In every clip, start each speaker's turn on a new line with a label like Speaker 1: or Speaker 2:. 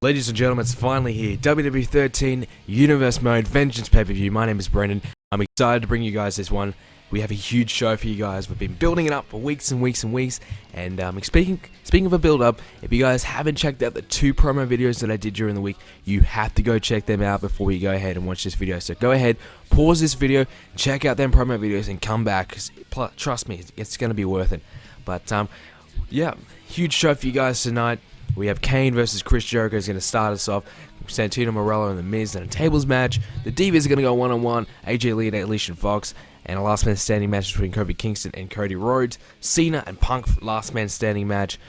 Speaker 1: Ladies and gentlemen, it's finally here. WWE 13 Universe Mode Vengeance pay-per-view. My name is Brendan. I'm excited to bring you guys this one. We have a huge show for you guys. We've been building it up for weeks and weeks and weeks. And speaking of a build-up, if you guys haven't checked out the 2 promo videos that I did during the week, you have to go check them out before you go ahead and watch this video. So go ahead, pause this video, check out them promo videos, and come back. 'Cause trust me, it's going to be worth it. But yeah, huge show for you guys tonight. We have Kane versus Chris Jericho is going to start us off. Santino, Marella, and The Miz in a tables match. The Divas are going to go one-on-one. AJ Lee and Alicia Fox. And a last man standing match between Kofi Kingston and Cody Rhodes. Cena and Punk last man standing match.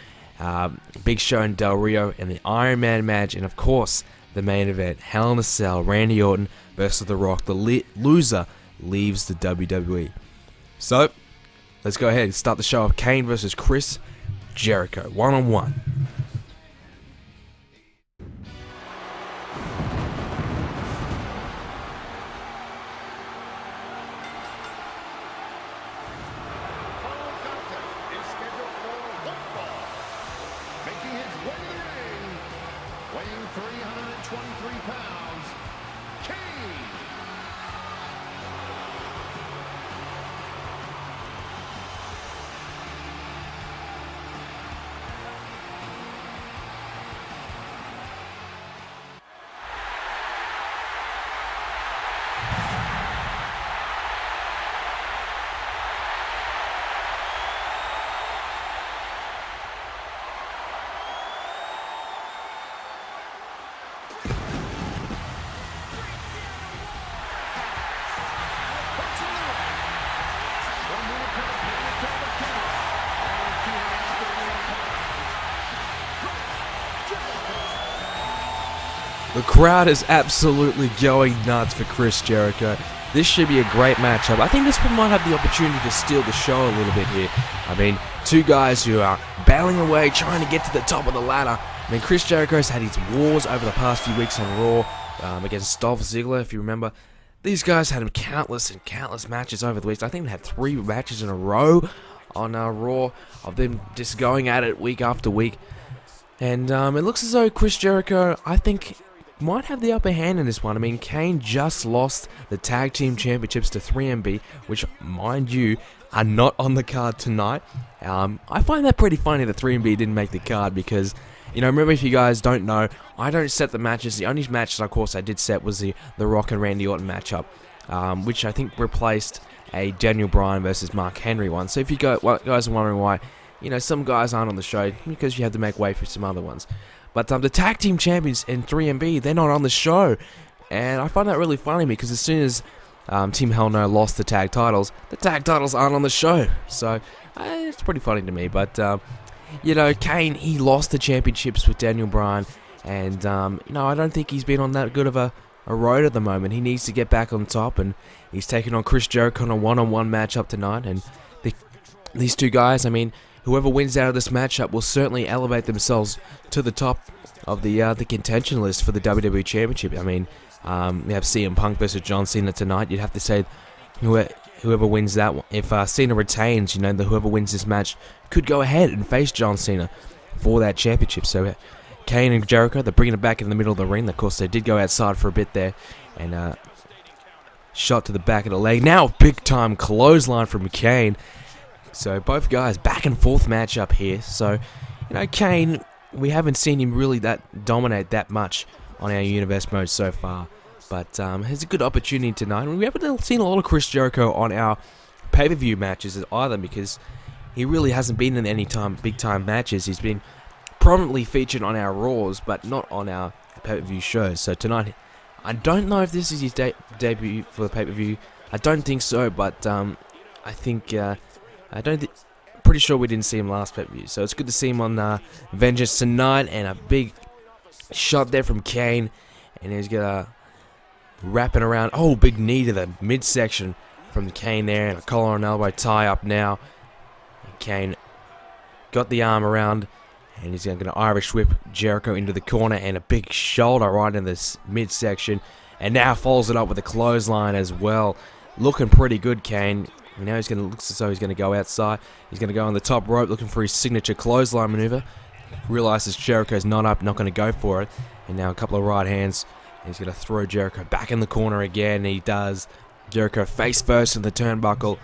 Speaker 1: Big Show and Del Rio and the Iron Man match. And of course, the main event, Hell in a Cell, Randy Orton versus The Rock. The loser leaves the WWE. So, let's go ahead and start the show off. Kane versus Chris Jericho, one-on-one.
Speaker 2: Weighing 323 pounds, Kane.
Speaker 1: The crowd is absolutely going nuts for Chris Jericho. This should be a great matchup. I think this one might have the opportunity to steal the show a little bit here. I mean, 2 guys who are battling away, trying to get to the top of the ladder. I mean, Chris Jericho's had his wars over the past few weeks on Raw against Dolph Ziggler, if you remember. These guys had countless and countless matches over the weeks. I think they had 3 matches in a row on Raw of them just going at it week after week. And it looks as though Chris Jericho, I think, might have the upper hand in this one. I mean, Kane just lost the Tag Team Championships to 3MB, which, mind you, are not on the card tonight. I find that pretty funny that 3MB didn't make the card because, you know, remember, if you guys don't know, I don't set the matches. The only matches, of course, I did set was the Rock and Randy Orton matchup, which I think replaced a Daniel Bryan versus Mark Henry one. So if you guys are wondering why, you know, some guys aren't on the show, because you have to make way for some other ones. But the Tag Team Champions in 3MB, they're not on the show. And I find that really funny because as soon as Team Hell No lost the tag titles aren't on the show. So it's pretty funny to me. But, you know, Kane, he lost the championships with Daniel Bryan. And, you know, I don't think he's been on that good of a road at the moment. He needs to get back on top. And he's taking on Chris Jericho in a one-on-one matchup tonight. And these 2 guys, I mean, whoever wins out of this matchup will certainly elevate themselves to the top of the contention list for the WWE Championship. I mean, we have CM Punk versus John Cena tonight. You'd have to say whoever wins that one. If Cena retains, you know, whoever wins this match could go ahead and face John Cena for that championship. So Kane and Jericho, they're bringing it back in the middle of the ring. Of course, they did go outside for a bit there. And shot to the back of the leg. Now, big-time clothesline from Kane. So both guys back and forth matchup here. So, you know, Kane, we haven't seen him really dominate that much on our universe mode so far. But has a good opportunity tonight. We haven't seen a lot of Chris Jericho on our pay-per-view matches either, because he really hasn't been in any big-time matches. He's been prominently featured on our Raws, but not on our pay-per-view shows. So tonight, I don't know if this is his debut for the pay-per-view. I don't think so, but I think... pretty sure we didn't see him last pay-per-view, so it's good to see him on Vengeance tonight. And a big shot there from Kane, and he's gonna wrapping around. Oh, big knee to the midsection from Kane there, and a collar and elbow tie up now. And Kane got the arm around, and he's gonna Irish whip Jericho into the corner, and a big shoulder right in this midsection, and now follows it up with a clothesline as well. Looking pretty good, Kane. Now looks as though he's going to go outside. He's going to go on the top rope looking for his signature clothesline maneuver. realizes Jericho's not up, not going to go for it. And now a couple of right hands. He's going to throw Jericho back in the corner again. He does. Jericho face first in the turnbuckle.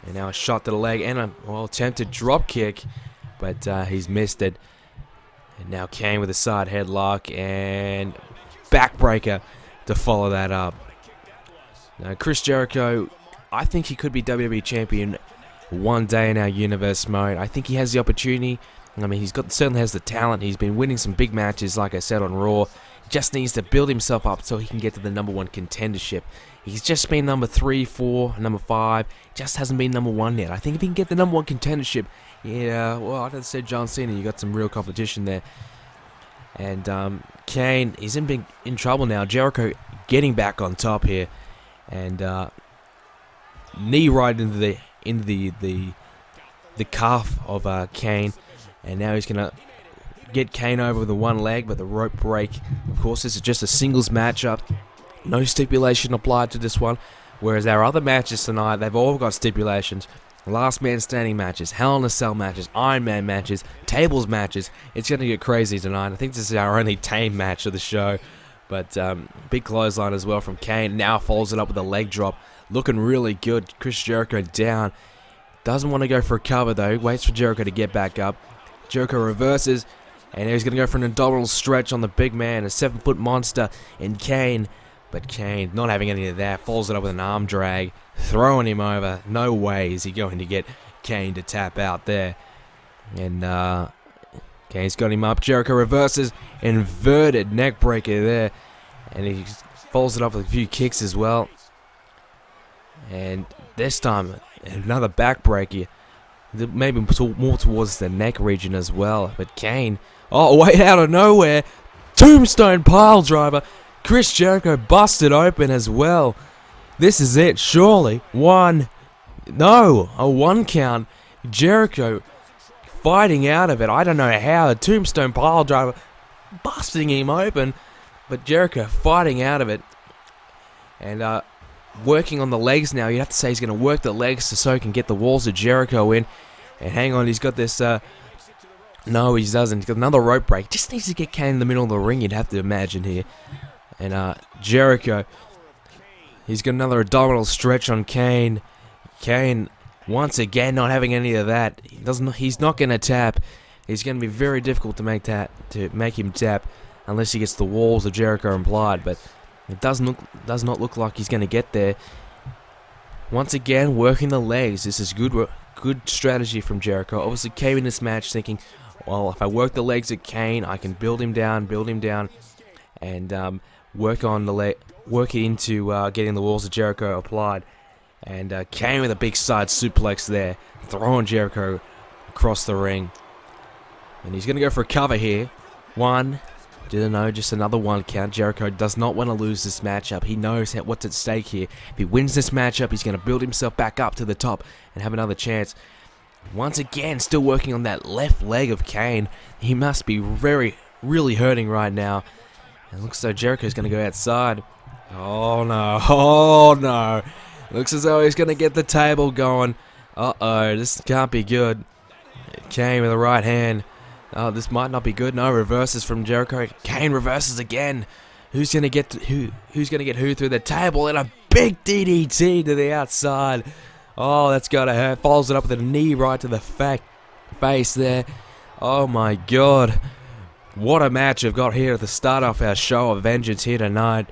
Speaker 1: And now a shot to the leg and a attempted drop kick. But he's missed it. And now Kane with a side headlock and backbreaker to follow that up. Now Chris Jericho, I think he could be WWE Champion one day in our universe mode. I think he has the opportunity. I mean, certainly has the talent. He's been winning some big matches, like I said, on Raw. He just needs to build himself up so he can get to the #1 contendership. He's just been number 3, 4, number 5. Just hasn't been number 1 yet. I think if he can get the #1 contendership, yeah, well, I'd have said John Cena. You got some real competition there. And Kane, he's in trouble now. Jericho getting back on top here, and knee right into the calf of Kane, and now he's gonna get Kane over with the one leg, but the rope break. Of course, this is just a singles matchup. No stipulation applied to this one, whereas our other matches tonight, they've all got stipulations. Last man standing matches, Hell in a Cell matches, Iron Man matches, tables matches. It's going to get crazy tonight. I think this is our only tame match of the show. But big clothesline as well from Kane. Now follows it up with a leg drop. Looking really good. Chris Jericho down. Doesn't want to go for a cover though. Waits for Jericho to get back up. Jericho reverses. And he's going to go for an abdominal stretch on the big man. A 7-foot monster in Kane. But Kane, not having any of that, follows it up with an arm drag, throwing him over. No way is he going to get Kane to tap out there. And Kane's got him up. Jericho reverses, inverted neck breaker there. And he follows it up with a few kicks as well. And this time, another back breaker. Maybe more towards the neck region as well. But Kane, way out of nowhere, tombstone pile driver. Chris Jericho busted open as well. This is it, surely. A 1 count. Jericho fighting out of it. I don't know how. A tombstone pile driver busting him open. But Jericho fighting out of it. And working on the legs now. You'd have to say he's going to work the legs so he can get the walls of Jericho in. And hang on, he's got this... no, he doesn't. He's got another rope break. Just needs to get Kane in the middle of the ring, you'd have to imagine here. And Jericho, he's got another abdominal stretch on Kane. Kane, once again, not having any of that. He's not going to tap. It's going to be very difficult to make him tap unless he gets the walls of Jericho implied. But it does not look like he's going to get there. Once again, working the legs. This is good strategy from Jericho. Obviously, came in this match thinking, well, if I work the legs at Kane, I can build him down, and work into getting the walls of Jericho applied. And Kane with a big side suplex there, throwing Jericho across the ring. And he's going to go for a cover here. 1, didn't know, just another 1 count. Jericho does not want to lose this matchup. He knows what's at stake here. If he wins this matchup, he's going to build himself back up to the top and have another chance. Once again, still working on that left leg of Kane. He must be really hurting right now. It looks as though Jericho's going to go outside. Oh no. Looks as though he's going to get the table going. Uh-oh, this can't be good. Kane with the right hand. Oh, this might not be good. No, reverses from Jericho. Kane reverses again. Who's going to get who through the table? And a big DDT to the outside. Oh, that's got to hurt. Follows it up with a knee right to the face there. Oh my God. What a match we've got here at the start of our show of Vengeance here tonight.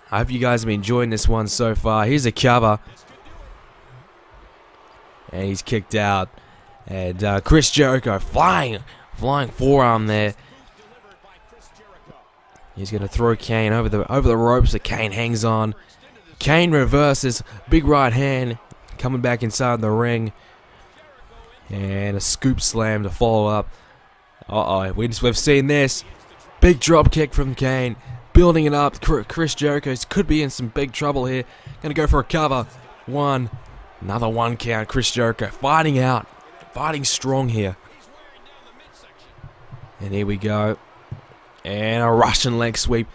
Speaker 1: I hope you guys have been enjoying this one so far. Here's a cover. And he's kicked out. And Chris Jericho flying forearm there. He's going to throw Kane over the ropes that Kane hangs on. Kane reverses. Big right hand. Coming back inside the ring. And a scoop slam to follow up. Uh-oh, we've seen this. Big drop kick from Kane. Building it up. Chris Jericho could be in some big trouble here. Gonna go for a cover. 1. Another 1 count. Chris Jericho fighting out. Fighting strong here. And here we go. And a Russian leg sweep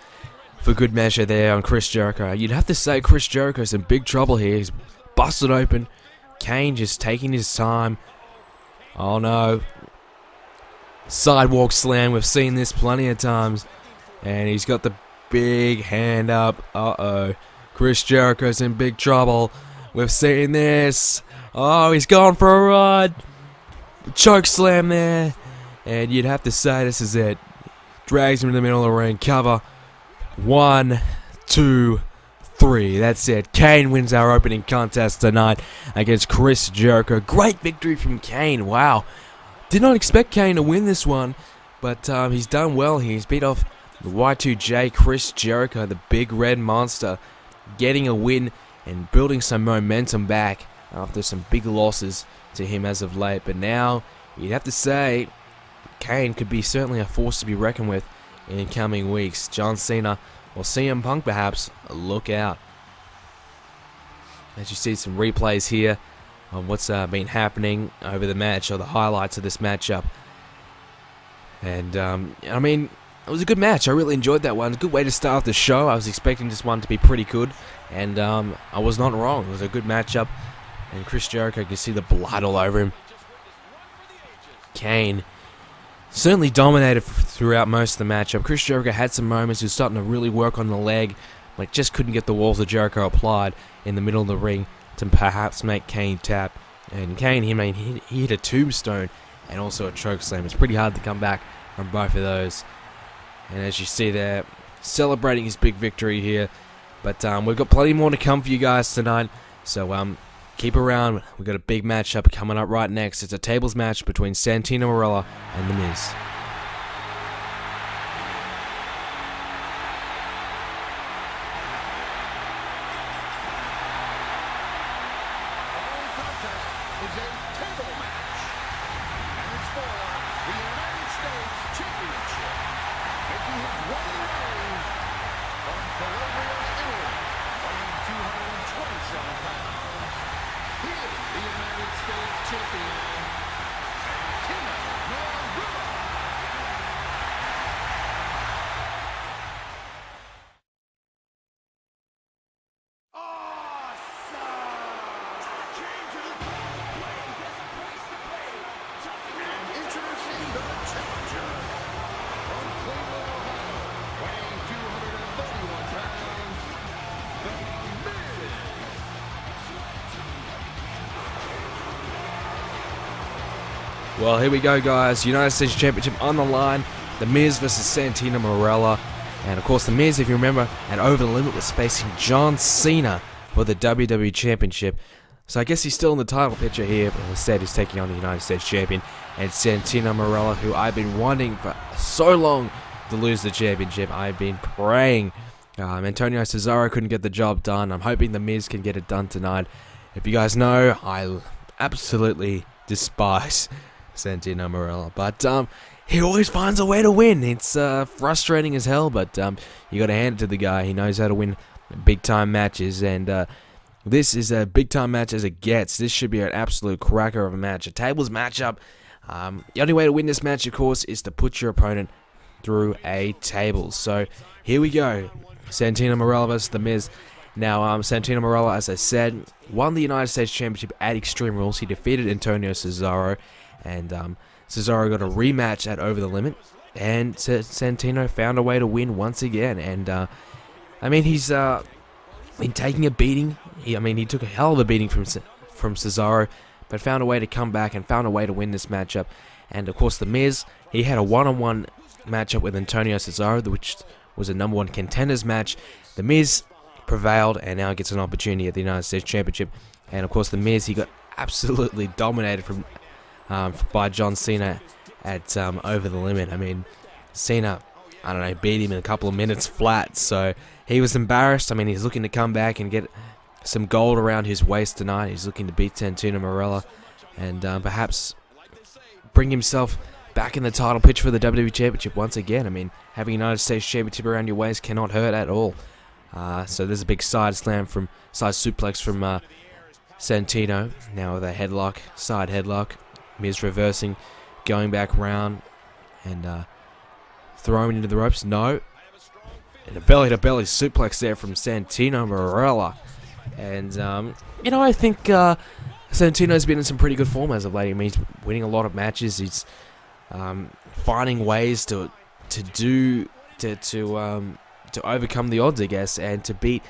Speaker 1: for good measure there on Chris Jericho. You'd have to say Chris Jericho's in big trouble here. He's busted open. Kane just taking his time. Oh no. Sidewalk slam, we've seen this plenty of times. And he's got the big hand up. Uh-oh. Chris Jericho's in big trouble. We've seen this. Oh, he's gone for a ride. Choke slam there. And you'd have to say this is it. Drags him in the middle of the ring. Cover. 1, 2, 3. That's it. Kane wins our opening contest tonight against Chris Jericho. Great victory from Kane. Wow. Did not expect Kane to win this one. But he's done well here. He's beat off the Y2J, Chris Jericho, the big red monster. Getting a win and building some momentum back after some big losses to him as of late. But now, you'd have to say, Kane could be certainly a force to be reckoned with in coming weeks. John Cena or CM Punk perhaps, look out. As you see some replays here on what's been happening over the match, or the highlights of this matchup. And, I mean, it was a good match. I really enjoyed that one. A good way to start the show. I was expecting this one to be pretty good, and I was not wrong. It was a good matchup, and Chris Jericho, you can see the blood all over him. Kane certainly dominated throughout most of the matchup. Chris Jericho had some moments. He was starting to really work on the leg, but just couldn't get the walls of Jericho applied in the middle of the ring to perhaps make Kane tap. And Kane, he hit a tombstone and also a chokeslam. It's pretty hard to come back from both of those. And as you see there, celebrating his big victory here. But we've got plenty more to come for you guys tonight. So keep around. We've got a big matchup coming up right next. It's a tables match between Santino Marella and The Miz. Well, here we go, guys. United States Championship on the line. The Miz versus Santino Marella. And, of course, The Miz, if you remember, at Over the Limit was facing John Cena for the WWE Championship. So I guess he's still in the title picture here, but instead he's taking on the United States Champion. And Santino Marella, who I've been wanting for so long to lose the championship. I've been praying. Antonio Cesaro couldn't get the job done. I'm hoping The Miz can get it done tonight. If you guys know, I absolutely despise Santino Marella, but he always finds a way to win. It's frustrating as hell, but you got to hand it to the guy. He knows how to win big time matches, and this is a big time match as it gets. This should be an absolute cracker of a match, a tables matchup. The only way to win this match, of course, is to put your opponent through a table. So here we go, Santino Marella versus The Miz. Now, Santino Marella, as I said, won the United States Championship at Extreme Rules. He defeated Antonio Cesaro. And Cesaro got a rematch at Over the Limit, and Santino found a way to win once again. And I mean, he's been taking a beating. He took a hell of a beating from Cesaro, but found a way to come back and found a way to win this matchup. And of course, The Miz, he had a one-on-one matchup with Antonio Cesaro, which was a number one contenders match. The Miz prevailed and now gets an opportunity at the United States Championship. And of course, The Miz, he got absolutely dominated by John Cena at Over the Limit. I mean, Cena, beat him in a couple of minutes flat, so he was embarrassed. I mean, he's looking to come back and get some gold around his waist tonight. He's looking to beat Santino Marella and perhaps bring himself back in the title picture for the WWE Championship once again. I mean, having a United States Championship around your waist cannot hurt at all. So there's a big side suplex from Santino, now with a side headlock. Miz reversing, going back round, and throwing into the ropes. No. And a belly-to-belly suplex there from Santino Marella. And, I think Santino's been in some pretty good form as of late. I mean, he's winning a lot of matches. He's finding ways to overcome the odds, I guess, and to beat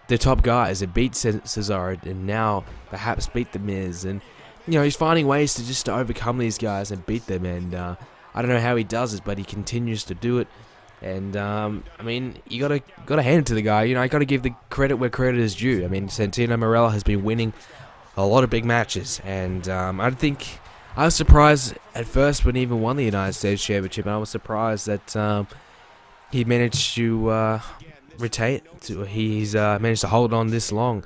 Speaker 1: the top guys, and beat Cesaro, and now perhaps beat the Miz, and he's finding ways to overcome these guys and beat them, and I don't know how he does it, but he continues to do it. And I mean, you gotta hand it to the guy. I gotta give the credit where credit is due. I mean, Santino Marella has been winning a lot of big matches, and I think I was surprised at first when he even won the United States Championship. I was surprised that he managed to retain. He's managed to hold on this long.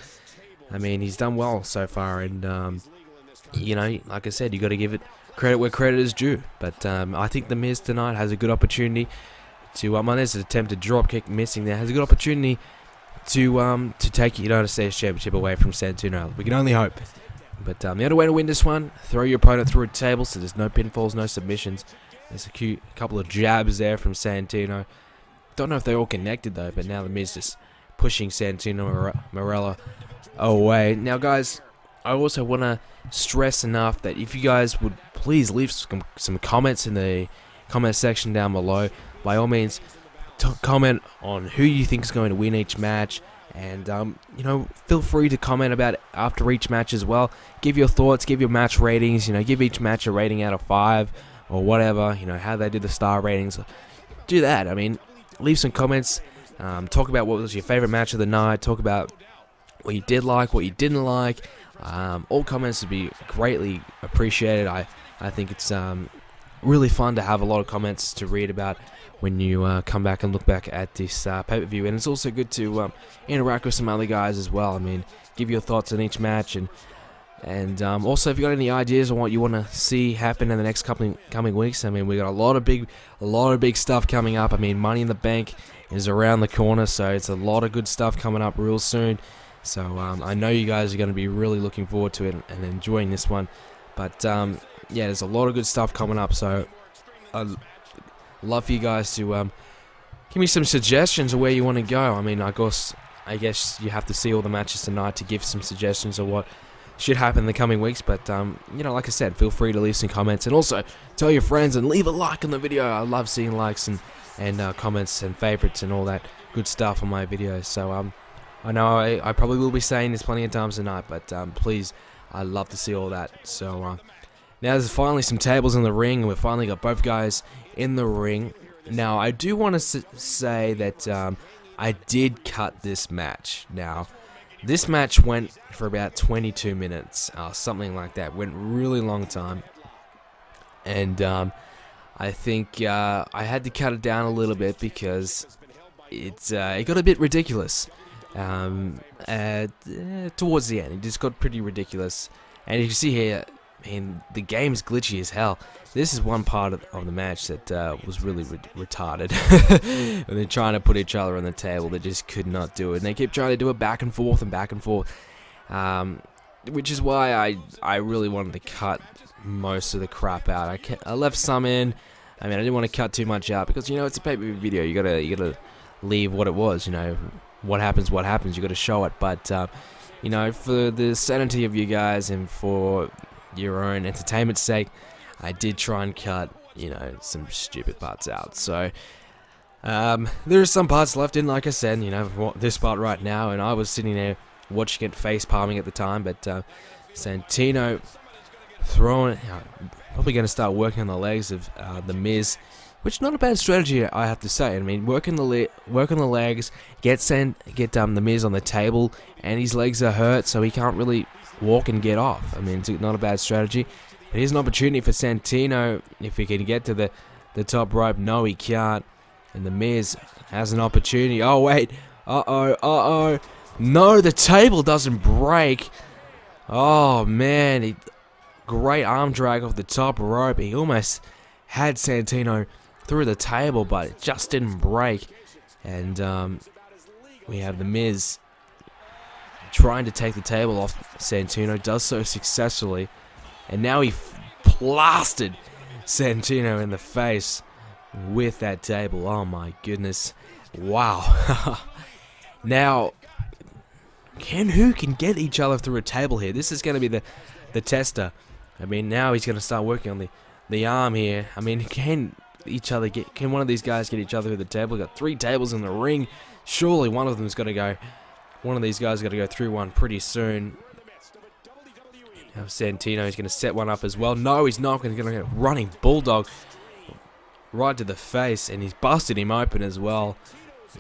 Speaker 1: I mean, he's done well so far, and like I said, you got to give it credit where credit is due. But I think the Miz tonight has a good opportunity to there's an attempted drop kick missing there. Has a good opportunity to take the United States Championship away from Santino. We can only hope. But the only way to win this one, throw your opponent through a table, so there's no pinfalls, no submissions. There's a couple of jabs there from Santino. Don't know if they're all connected though, but now the Miz just pushing Santino Marella away. Now guys, I also want to stress enough that if you guys would please leave some comments in the comment section down below. By all means, comment on who you think is going to win each match, and feel free to comment about it after each match as well. Give your thoughts, give your match ratings. Give each match a rating out of 5 or whatever. How they did the star ratings. Do that. I mean, leave some comments. Talk about what was your favorite match of the night. Talk about what you did like, what you didn't like. All comments would be greatly appreciated. I think it's really fun to have a lot of comments to read about when you come back and look back at this pay-per-view, and it's also good to interact with some other guys as well. I mean, give your thoughts on each match, and also if you got any ideas on what you want to see happen in the next coming weeks. I mean, we got a lot of big stuff coming up. I mean, Money in the Bank is around the corner, so it's a lot of good stuff coming up real soon. So I know you guys are going to be really looking forward to it and enjoying this one. But yeah, there's a lot of good stuff coming up, so I'd love for you guys to give me some suggestions of where you want to go. I mean, I guess you have to see all the matches tonight to give some suggestions of what should happen in the coming weeks. But like I said, feel free to leave some comments, and also tell your friends and leave a like on the video. I love seeing likes and comments and favorites and all that good stuff on my videos. So I know I probably will be saying this plenty of times tonight, but please, I'd love to see all that. So now there's finally some tables in the ring, and we've finally got both guys in the ring. Now, I do want to say that I did cut this match. Now, this match went for about 22 minutes, something like that. Went really long time. And I think I had to cut it down a little bit because it got a bit ridiculous. Towards the end, it just got pretty ridiculous. And you can see here, man, the game's glitchy as hell. This is one part of the match that was really retarded. And they're trying to put each other on the table. They just could not do it. And they keep trying to do it back and forth and back and forth. Which is why I really wanted to cut most of the crap out. I left some in. I mean, I didn't want to cut too much out because, it's a pay-per-view video. You gotta leave what it was, What happens, you got to show it. But, for the sanity of you guys and for your own entertainment's sake, I did try and cut, some stupid parts out. So, there are some parts left in, like I said, this part right now, and I was sitting there watching it face palming at the time, but Santino throwing, probably going to start working on the legs of the Miz. Which not a bad strategy, I have to say. I mean, work on the legs, get the Miz on the table, and his legs are hurt, so he can't really walk and get off. I mean, it's not a bad strategy. But here's an opportunity for Santino if he can get to the top rope. No, he can't. And the Miz has an opportunity. Oh wait, uh-oh. No, the table doesn't break. Oh man, great arm drag off the top rope. He almost had Santino through the table, but it just didn't break. And we have the Miz trying to take the table off Santino, does so successfully, and now he blasted Santino in the face with that table. Oh my goodness, wow. Now, who can get each other through a table here? This is going to be the tester. I mean, now he's going to start working on the arm here. I mean, can one of these guys get each other through the table? We've got 3 tables in the ring. Surely one of them's got to go. One of these guys got to go through one pretty soon. Now Santino is going to set one up as well. No, he's not. He's going to get running bulldog right to the face, and he's busted him open as well.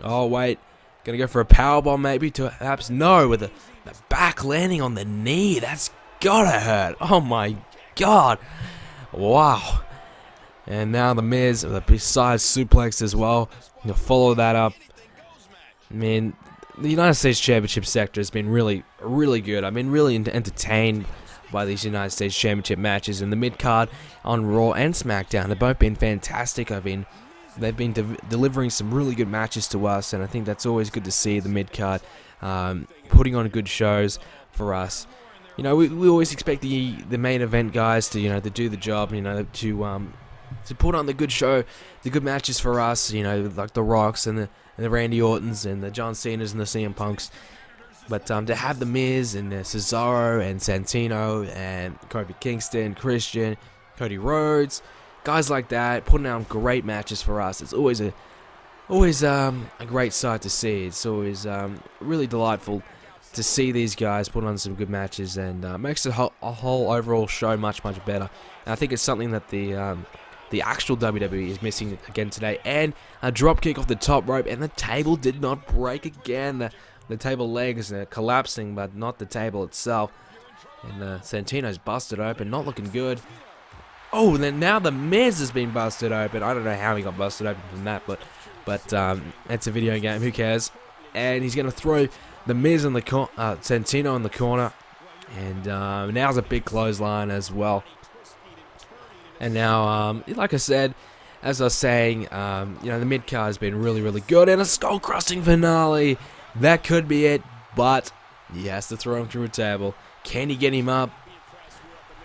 Speaker 1: Oh wait, going to go for a powerbomb maybe to perhaps no, with the back landing on the knee. That's gotta hurt. Oh my god. Wow. And now the Miz with a besides suplex as well. You'll follow that up. I mean, the United States Championship sector has been really, really good. I've been really entertained by these United States Championship matches, and the mid-card on Raw and SmackDown have both been fantastic. They've been delivering some really good matches to us, and I think that's always good to see the mid-card putting on good shows for us. You know, we always expect the main event guys to, you know, to do the job, you know, to put on the good show, the good matches for us, you know, like the Rocks and the Randy Ortons and the John Cenas and the CM Punks. But to have the Miz and Cesaro and Santino and Kofi Kingston, Christian, Cody Rhodes, guys like that putting on great matches for us, it's always a great sight to see. It's always really delightful to see these guys put on some good matches, and makes the whole overall show much better. And I think it's something that the actual WWE is missing again today. And a drop kick off the top rope, and the table did not break again. The table legs are collapsing, but not the table itself. And Santino's busted open, not looking good. Oh, and then now the Miz has been busted open. I don't know how he got busted open from that, but it's a video game. Who cares? And he's gonna throw the Miz in the Santino in the corner, and now's a big clothesline as well. And now, like I said, as I was saying, you know, the mid card has been really good, and a skull-crushing finale. That could be it, but he has to throw him through a table. Can he get him up?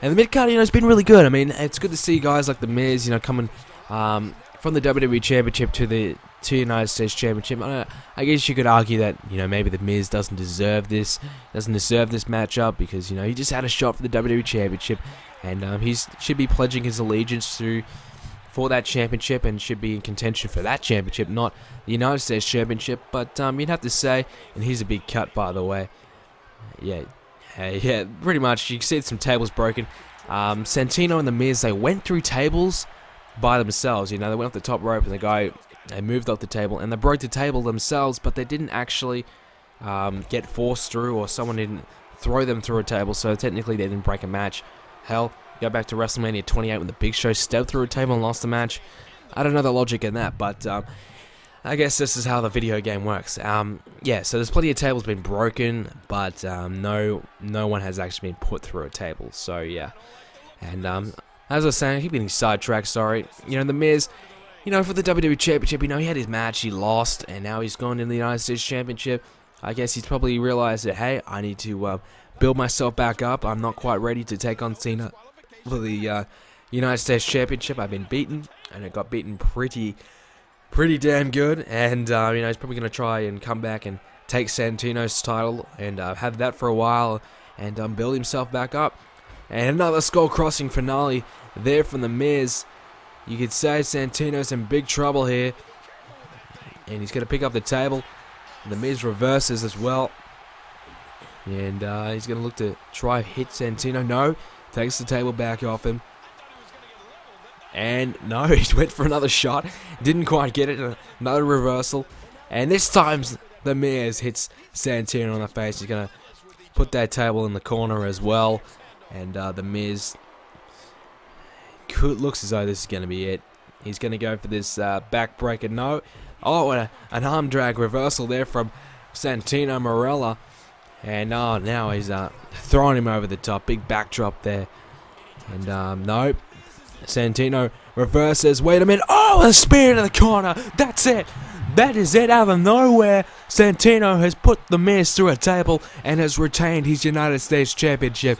Speaker 1: And the mid card, you know, has been really good. I mean, it's good to see guys like the Miz, you know, coming from the WWE Championship to the United States Championship. I guess you could argue that, you know, maybe the Miz doesn't deserve this matchup, because, you know, he just had a shot for the WWE Championship, and he should be pledging his allegiance for that championship, and should be in contention for that championship, not the United States Championship. But you'd have to say, and here's a big cut, by the way. Yeah, pretty much. You can see some tables broken. Santino and the Miz, they went through tables by themselves. You know, they went off the top rope, and they moved off the table, and they broke the table themselves, but they didn't actually get forced through, or someone didn't throw them through a table, so technically they didn't break a match. Hell, go back to WrestleMania 28 when the Big Show stepped through a table and lost the match. I don't know the logic in that, but I guess this is how the video game works. Yeah, so there's plenty of tables been broken, but no one has actually been put through a table. So yeah, and as I was saying, I keep getting sidetracked. Sorry. You know, the Miz, you know, for the WWE Championship, you know, he had his match, he lost, and now he's gone to the United States Championship. I guess he's probably realized that, hey, I need to build myself back up. I'm not quite ready to take on Cena for the United States Championship. I've been beaten, and it got beaten pretty damn good. And you know, he's probably going to try and come back and take Santino's title and have that for a while, and build himself back up. And another skull-crossing finale there from the Miz. You could say Santino's in big trouble here, and he's going to pick up the table. The Miz reverses as well, and he's going to look to try hit Santino. No, takes the table back off him. And no, he went for another shot. Didn't quite get it. Another reversal. And this time, the Miz hits Santino on the face. He's going to put that table in the corner as well. And the Miz looks as though this is going to be it. He's going to go for this backbreaker. No. Oh, and an arm drag reversal there from Santino Marella. And now he's throwing him over the top. Big backdrop there. And no. Santino reverses. Wait a minute. Oh, a spear into the corner. That's it. That is it. Out of nowhere, Santino has put the Miz through a table and has retained his United States Championship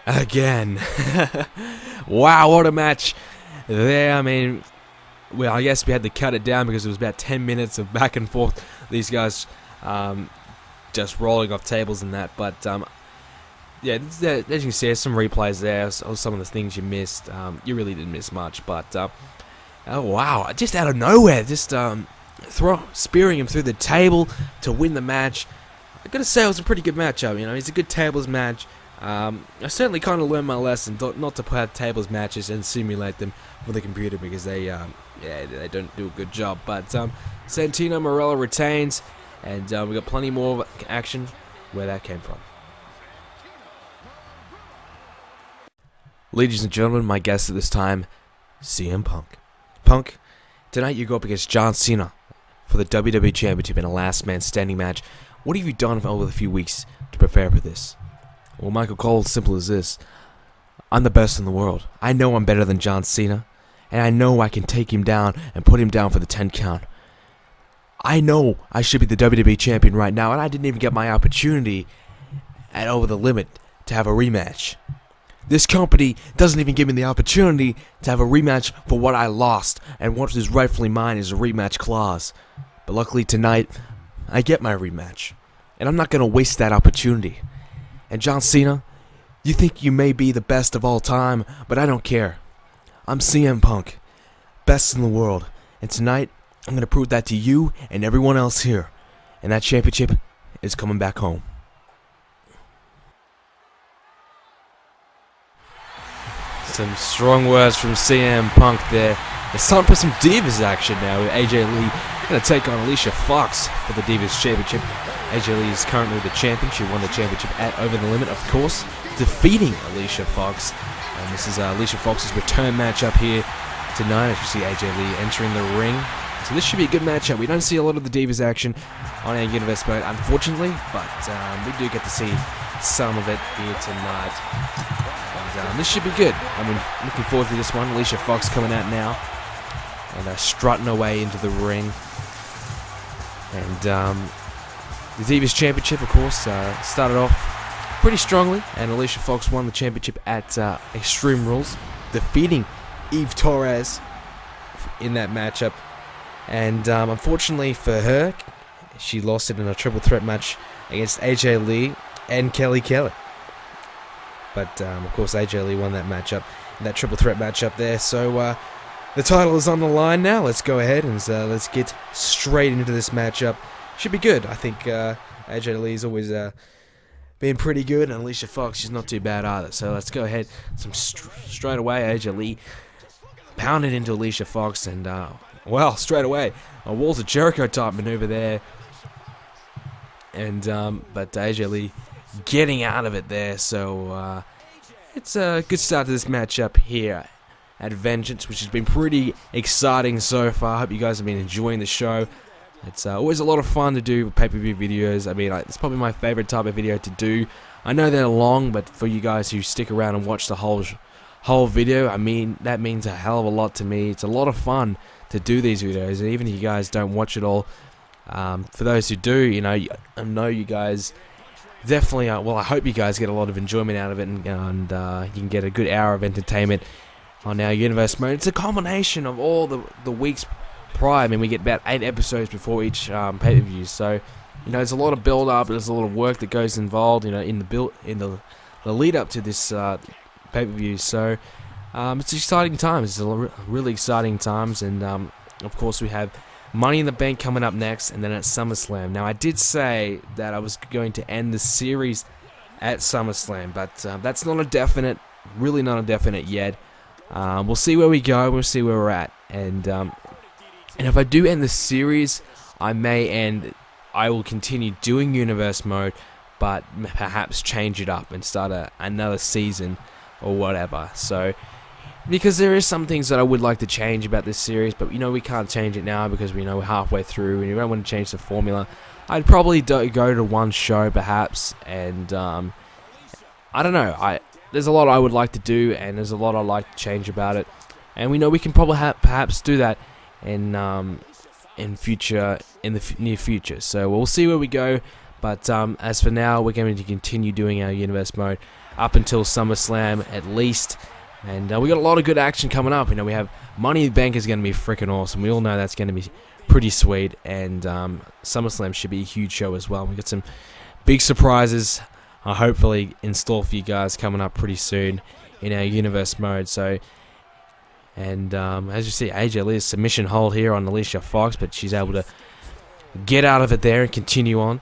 Speaker 1: again. Wow, what a match there. I mean, well, I guess we had to cut it down because it was about 10 minutes of back and forth. These guys just rolling off tables and that. But yeah, as you can see, there's some replays there, or some of the things you missed. You really didn't miss much, but oh wow, just out of nowhere, just spearing him through the table to win the match. I gotta say, it was a pretty good matchup. You know, it's a good tables match. I certainly kind of learned my lesson not to have tables matches and simulate them with the computer, because they don't do a good job. But Santino Marella retains, and we got plenty more action where that came from. Ladies and gentlemen, my guest at this time, CM Punk. Punk, tonight you go up against John Cena for the WWE Championship in a last man standing match. What have you done over the few weeks to prepare for this? Well, Michael Cole, simple as this. I'm the best in the world. I know I'm better than John Cena, and I know I can take him down and put him down for the 10 count. I know I should be the WWE Champion right now, and I didn't even get my opportunity at Over the Limit to have a rematch. This company doesn't even give me the opportunity to have a rematch for what I lost, and what is rightfully mine is a rematch clause. But luckily tonight, I get my rematch, and I'm not going to waste that opportunity. And John Cena, you think you may be the best of all time, but I don't care. I'm CM Punk, best in the world, and tonight I'm going to prove that to you and everyone else here, and that championship is coming back home. Some strong words from CM Punk there. It's time for some Divas action now, with AJ Lee going to take on Alicia Fox for the Divas Championship. AJ Lee is currently the champion. She won the championship at Over the Limit, of course, defeating Alicia Fox. And this is Alicia Fox's return matchup here tonight, as you see AJ Lee entering the ring. So this should be a good matchup. We don't see a lot of the Divas action on our Universe mode, unfortunately, but we do get to see some of it here tonight. And this should be good. I mean, looking forward to this one. Alicia Fox coming out now and strutting away into the ring. And the Divas Championship, of course, started off pretty strongly, and Alicia Fox won the championship at Extreme Rules, defeating Eve Torres in that matchup. And unfortunately for her, she lost it in a triple threat match against AJ Lee and Kelly Kelly. But of course AJ Lee won that matchup, that triple threat matchup there. So the title is on the line now. Let's go ahead and let's get straight into this matchup. Should be good. I think AJ Lee's always been pretty good, and Alicia Fox, she's not too bad either. So let's go ahead. Straight away, AJ Lee pounded into Alicia Fox, and well, straight away, a Walls of Jericho type maneuver there. And but AJ Lee getting out of it there. So it's a good start to this matchup here at Vengeance, which has been pretty exciting so far. I hope you guys have been enjoying the show. It's always a lot of fun to do pay-per-view videos. I mean, it's probably my favorite type of video to do. I know they're long, but for you guys who stick around and watch the whole video, I mean, that means a hell of a lot to me. It's a lot of fun to do these videos, and even if you guys don't watch it all, for those who do, you know, I know you guys definitely, well, I hope you guys get a lot of enjoyment out of it, and you can get a good hour of entertainment on our Universe mode. It's a combination of all the weeks prior. I mean, we get about 8 episodes before each pay-per-view, so you know, there's a lot of build-up, there's a lot of work that goes involved, you know, in the lead-up to this pay-per-view. So it's exciting times. It's really exciting times, and of course we have Money in the Bank coming up next, and then at SummerSlam. Now, I did say that I was going to end the series at SummerSlam, but that's not a definite, really not a definite yet. We'll see where we go, we'll see where we're at, and if I do end the series, I will continue doing Universe mode, but perhaps change it up and start another season or whatever. So, because there is some things that I would like to change about this series, but you know, we can't change it now because we know we're halfway through and we don't want to change the formula. I'd probably go to one show perhaps, and I don't know. There's a lot I would like to do, and there's a lot I'd like to change about it, and we know we can probably perhaps do that in the near future. So we'll see where we go. But as for now, we're going to continue doing our Universe mode up until SummerSlam at least. And we got a lot of good action coming up. You know, we have Money in the Bank is going to be freaking awesome. We all know that's going to be pretty sweet. And SummerSlam should be a huge show as well. We got some big surprises hopefully in store for you guys coming up pretty soon in our universe mode. So, and as you see, AJ Lee's submission hold here on Alicia Fox, but she's able to get out of it there and continue on.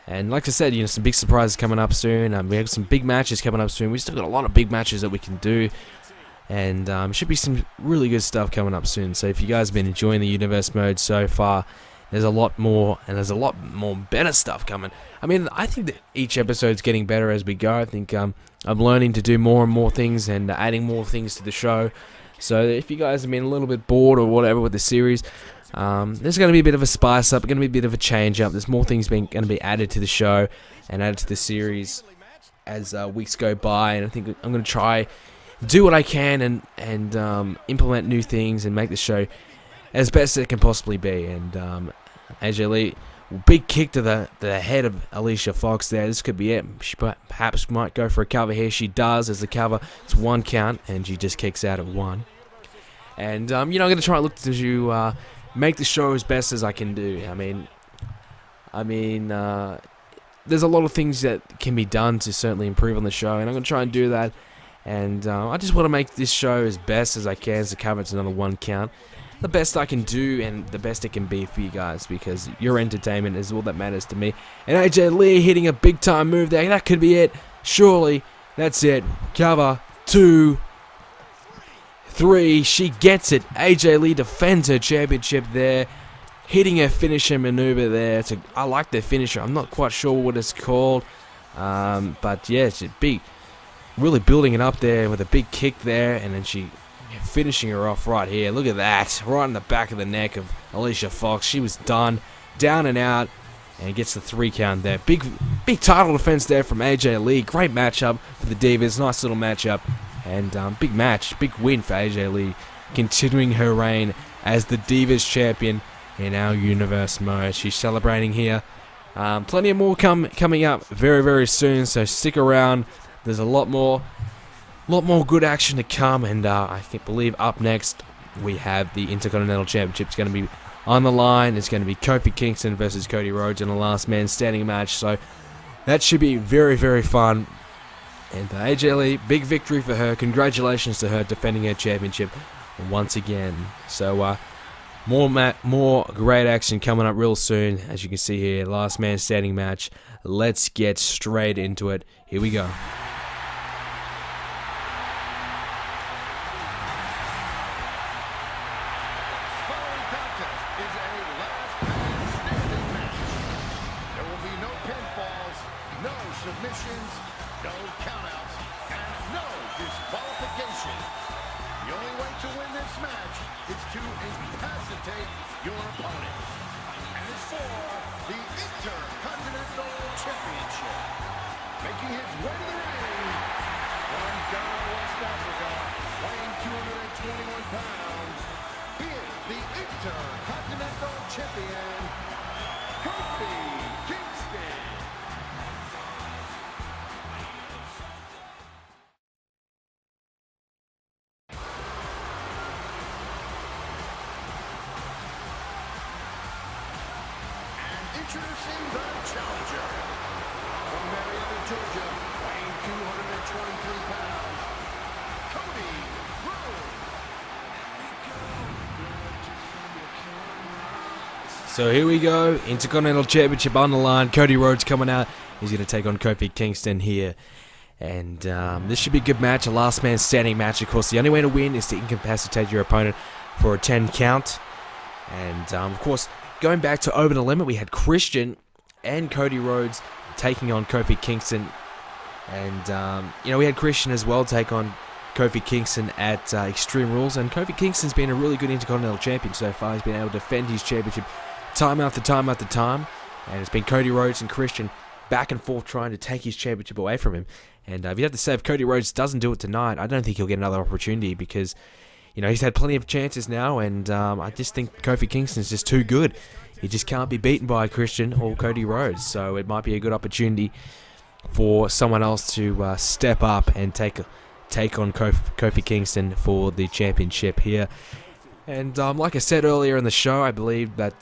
Speaker 1: And like I said, some big surprises coming up soon. We have some big matches coming up soon. We still got a lot of big matches that we can do. And should be some really good stuff coming up soon. So if you guys have been enjoying the universe mode so far, there's a lot more, and there's a lot more better stuff coming. I mean, I think that each episode's getting better as we go. I think I'm learning to do more and more things and adding more things to the show. So if you guys have been a little bit bored or whatever with the series, there's going to be a bit of a spice up, going to be a bit of a change up. There's more things going to be added to the show and added to the series as weeks go by. And I think I'm going to try do what I can and implement new things and make the show as best it can possibly be. And AJ Lee, big kick to the head of Alicia Fox there. This could be it. She perhaps might go for a cover here. She does. As the cover, it's 1 count, and she just kicks out at 1. And I'm going to try and look to make the show as best as I can do. I mean, there's a lot of things that can be done to certainly improve on the show, and I'm going to try and do that. And I just want to make this show as best as I can. As the cover, it's another 1 count. The best I can do and the best it can be for you guys, because your entertainment is all that matters to me. And AJ Lee hitting a big time move there. That could be it. Surely. That's it. Cover. 2, 3. She gets it. AJ Lee defends her championship there. Hitting her finisher maneuver there. I like the finisher. I'm not quite sure what it's called. But yeah, it's big. Really building it up there with a big kick there. And then she finishing her off right here. Look at that. Right in the back of the neck of Alicia Fox. She was done. Down and out. And gets the 3 count there. Big title defense there from AJ Lee. Great matchup for the Divas. Nice little matchup. And big match. Big win for AJ Lee. Continuing her reign as the Divas champion in our universe mode. She's celebrating here. Plenty of more coming up very, very soon. So stick around. There's a lot more good action to come, and I believe up next we have the Intercontinental Championship. It's going to be on the line. It's going to be Kofi Kingston versus Cody Rhodes in a last man standing match, so that should be very, very fun. And AJ Lee, big victory for her. Congratulations to her defending her championship once again. So more great action coming up real soon. As you can see here, last man standing match. Let's get straight into it. Here we go.
Speaker 2: Submissions, no countouts, and no disqualification. The only way to win this match is to incapacitate your opponent. And it's for the Intercontinental Championship. Making his way to the ring from Ghana, West Africa, weighing 221 pounds, he is the Intercontinental Champion, Kofi Kingston. Introducing the challenger from Marella, Georgia, weighing 223 pounds, Cody Rhodes.
Speaker 1: So here we go, Intercontinental Championship on the line. Cody Rhodes coming out. He's going to take on Kofi Kingston here. And this should be a good match, a last man standing match. Of course, the only way to win is to incapacitate your opponent for a 10 count. And of course, going back to Over the Limit, we had Christian and Cody Rhodes taking on Kofi Kingston. And, we had Christian as well take on Kofi Kingston at Extreme Rules. And Kofi Kingston's been a really good Intercontinental Champion so far. He's been able to defend his championship time after time after time. And it's been Cody Rhodes and Christian back and forth trying to take his championship away from him. And you have to say, if Cody Rhodes doesn't do it tonight, I don't think he'll get another opportunity, because he's had plenty of chances now, and I just think Kofi Kingston's just too good. He just can't be beaten by Christian or Cody Rhodes, so it might be a good opportunity for someone else to step up and take on Kofi Kingston for the championship here. And like I said earlier in the show, I believe that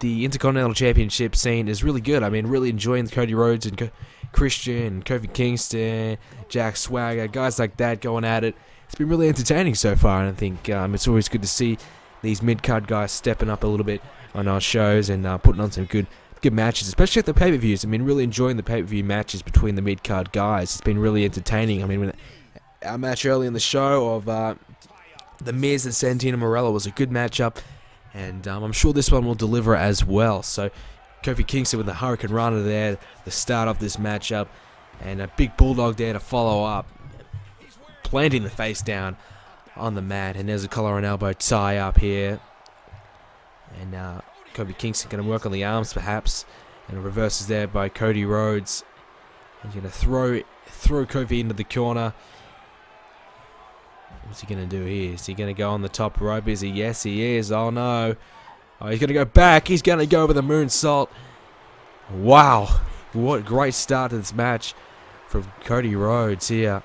Speaker 1: the Intercontinental Championship scene is really good. I mean, really enjoying Cody Rhodes and Christian, Kofi Kingston, Jack Swagger, guys like that going at it. It's been really entertaining so far, and I think it's always good to see these mid-card guys stepping up a little bit on our shows and putting on some good matches, especially at the pay-per-views. I mean, really enjoying the pay-per-view matches between the mid-card guys. It's been really entertaining. I mean, when our match early in the show of The Miz and Santino Marella was a good matchup, and I'm sure this one will deliver as well. So Kofi Kingston with the Hurricane Rana there, the start of this matchup, and a big Bulldog there to follow up, planting the face down on the mat, and there's a collar and elbow tie up here, and Kofi Kingston going to work on the arms perhaps, and a reverses there by Cody Rhodes. He's going to throw Kofi into the corner. What's he going to do here? Is he going to go on the top rope? Is he? Yes, he is. Oh, no. Oh, he's going to go back. He's going to go over the moonsault. Wow. What a great start to this match from Cody Rhodes here.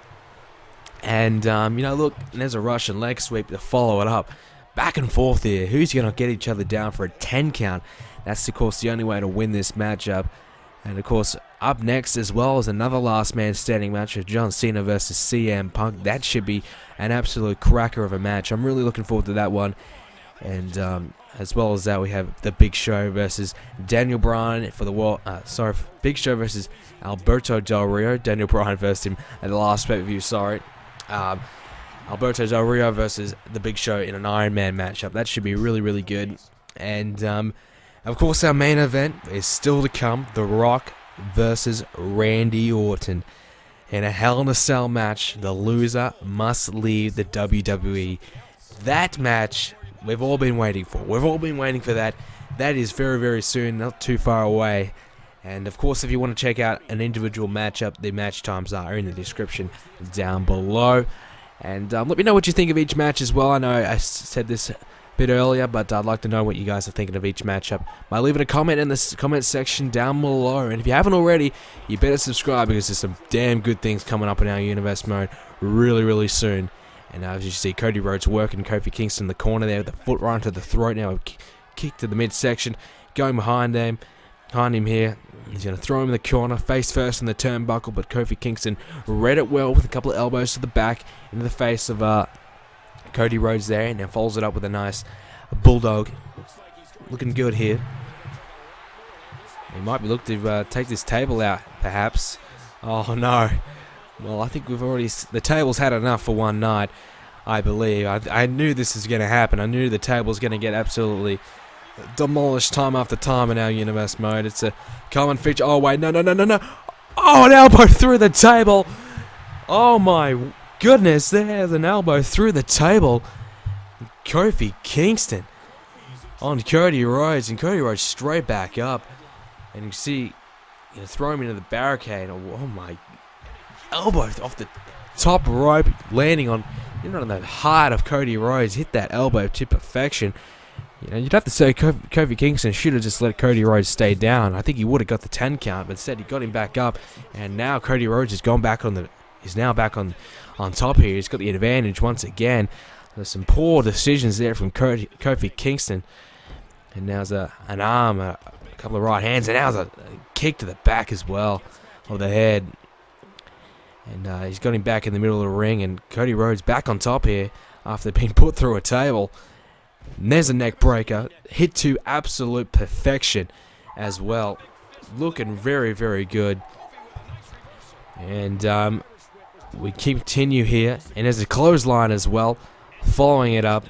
Speaker 1: And, look, there's a Russian leg sweep to follow it up. Back and forth here. Who's going to get each other down for a 10 count? That's, of course, the only way to win this matchup. And, of course, up next as well is another last man standing match of John Cena versus CM Punk. That should be an absolute cracker of a match. I'm really looking forward to that one. And as well as that, we have the Big Show versus Daniel Bryan for the world. Big Show versus Alberto Del Rio. Daniel Bryan versus him at the last pay-per-view. Alberto Del Rio versus the Big Show in an Iron Man matchup. That should be really, really good. And of course, our main event is still to come: The Rock versus Randy Orton in a Hell in a Cell match. The loser must leave the WWE. That match we've all been waiting for. We've all been waiting for that. That is very, very soon, not too far away. And of course, if you want to check out an individual matchup, the match times are in the description down below. And let me know what you think of each match as well. I know I said this a bit earlier, but I'd like to know what you guys are thinking of each matchup by leaving a comment in the comment section down below. And if you haven't already, you better subscribe, because there's some damn good things coming up in our universe mode really, really soon. And as you see, Cody Rhodes working Kofi Kingston in the corner there with a foot right to the throat. Now a kick to the midsection, going behind him here. He's going to throw him in the corner, face first in the turnbuckle, but Kofi Kingston read it well with a couple of elbows to the back into the face of Cody Rhodes there, and then follows it up with a nice Bulldog. Looking good here. He might be looking to take this table out, perhaps. Oh, no. Well, I think the table's had enough for one night, I believe. I knew this was going to happen. I knew the table's going to get absolutely demolished time after time in our universe mode. It's a common feature. Oh, wait, no. Oh, an elbow through the table. Oh, my goodness, there's an elbow through the table. Kofi Kingston on Cody Rhodes, and Cody Rhodes straight back up. And you see, throw him into the barricade. Oh, my, elbow off the top rope, landing on the heart of Cody Rhodes. Hit that elbow to perfection. You'd have to say Kofi Kingston should have just let Cody Rhodes stay down. I think he would have got the 10 count, but instead he got him back up, and now Cody Rhodes is gone back is now back on top here. He's got the advantage once again. There's some poor decisions there from Kofi Kingston, and now's an arm, a couple of right hands, and now's a kick to the back as well, of the head. And he's got him back in the middle of the ring, and Cody Rhodes back on top here after being put through a table. And there's a neck breaker, hit to absolute perfection as well. Looking very, very good. And we continue here, and there's a clothesline as well, following it up.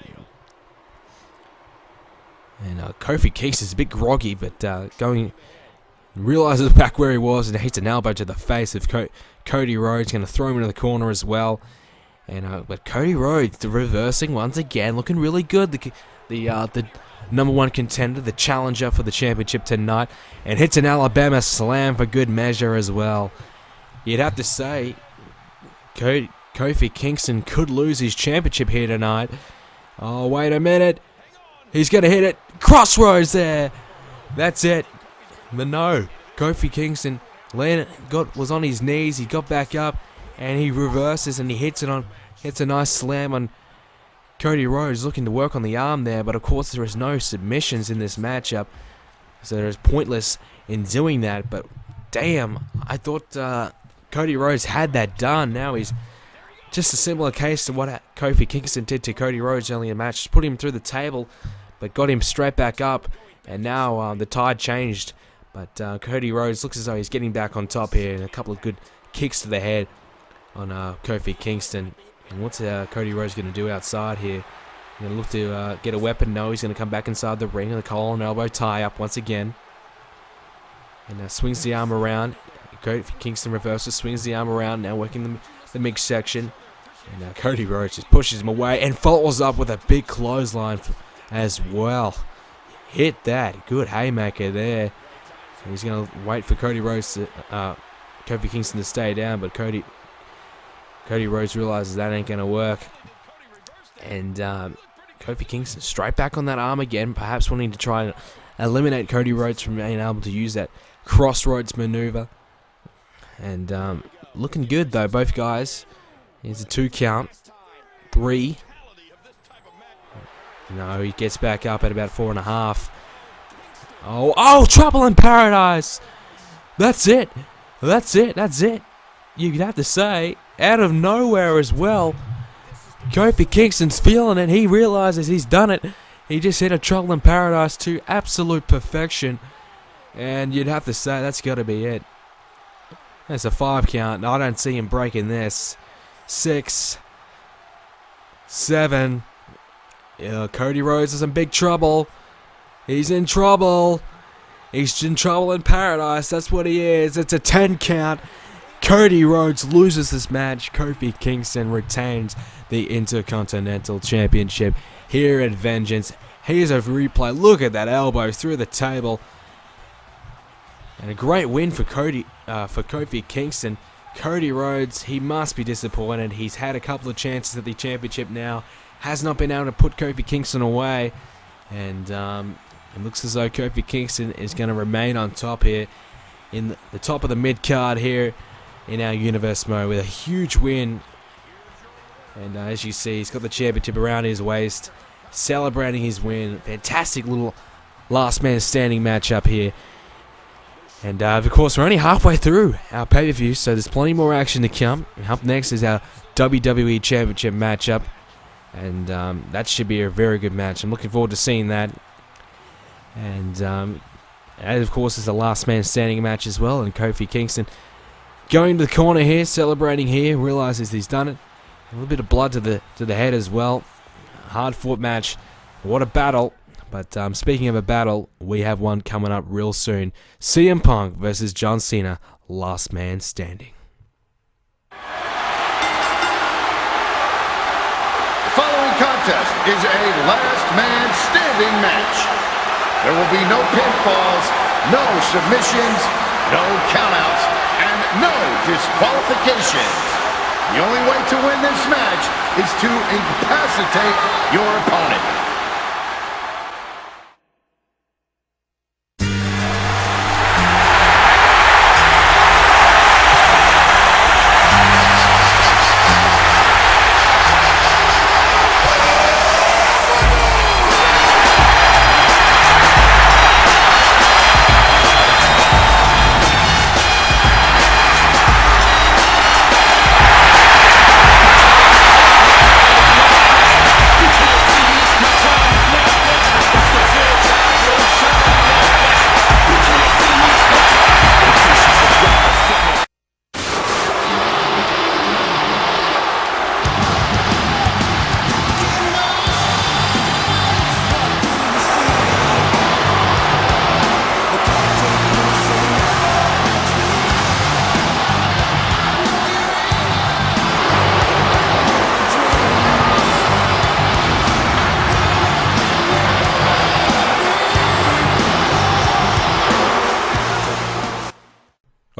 Speaker 1: And Kofi Kingston's a bit groggy, but realizes back where he was, and hits an elbow to the face of Cody Rhodes. Going to throw him into the corner as well. And but Cody Rhodes reversing once again, looking really good. The number one contender, the challenger for the championship tonight, and hits an Alabama slam for good measure as well. You'd have to say Kofi Kingston could lose his championship here tonight. Oh, wait a minute. He's going to hit it. Crossroads there. That's it. But no, Kofi Kingston was on his knees. He got back up, and he reverses, and he hits a nice slam on Cody Rhodes, looking to work on the arm there. But of course, there is no submissions in this matchup, so it's pointless in doing that. But damn, I thought Cody Rhodes had that done. Now he's just a similar case to what Kofi Kingston did to Cody Rhodes earlier in the match. Just put him through the table, but got him straight back up. And now the tide changed. But Cody Rhodes looks as though he's getting back on top here. And a couple of good kicks to the head on Kofi Kingston. And what's Cody Rhodes going to do outside here? Going to look to get a weapon? No, he's going to come back inside the ring. The collar and elbow tie up once again. And swings the arm around. Kofi Kingston reverses, swings the arm around. Now working the midsection. And Cody Rhodes just pushes him away and follows up with a big clothesline as well. Hit that. Good haymaker there. So he's going to wait for Cody Rhodes to, Kofi Kingston to stay down, but Cody Rhodes realizes that ain't going to work. And Kofi Kingston straight back on that arm again, perhaps wanting to try and eliminate Cody Rhodes from being able to use that crossroads maneuver. And looking good though, both guys. Here's a 2 count. 3. No, he gets back up at about 4.5. Oh, trouble in paradise. That's it. You'd have to say, out of nowhere as well. Kofi Kingston's feeling it. He realizes he's done it. He just hit a trouble in paradise to absolute perfection. And you'd have to say that's got to be it. That's a 5 count. I don't see him breaking this. 6. 7. Cody Rhodes is in big trouble. He's in trouble. He's in trouble in paradise. That's what he is. It's a 10 count. Cody Rhodes loses this match. Kofi Kingston retains the Intercontinental Championship here at Vengeance. Here's a replay. Look at that elbow through the table. And a great win for Kofi Kingston. Cody Rhodes, he must be disappointed. He's had a couple of chances at the championship now. Has not been able to put Kofi Kingston away. And it looks as though Kofi Kingston is going to remain on top here. In the top of the mid-card here in our Universe mode with a huge win. And as you see, he's got the championship around his waist. Celebrating his win. Fantastic little last man standing matchup here. And of course, we're only halfway through our pay-per-view, so there's plenty more action to come. Up next is our WWE Championship matchup. And that should be a very good match. I'm looking forward to seeing that. And of course, it's a last man standing match as well. And Kofi Kingston going to the corner here, celebrating here, realizes he's done it. A little bit of blood to the head as well. Hard fought match. What a battle. But speaking of a battle, we have one coming up real soon. CM Punk versus John Cena, last man standing.
Speaker 2: The following contest is a last man standing match. There will be no pinfalls, no submissions, no countouts, and no disqualifications. The only way to win this match is to incapacitate your opponent.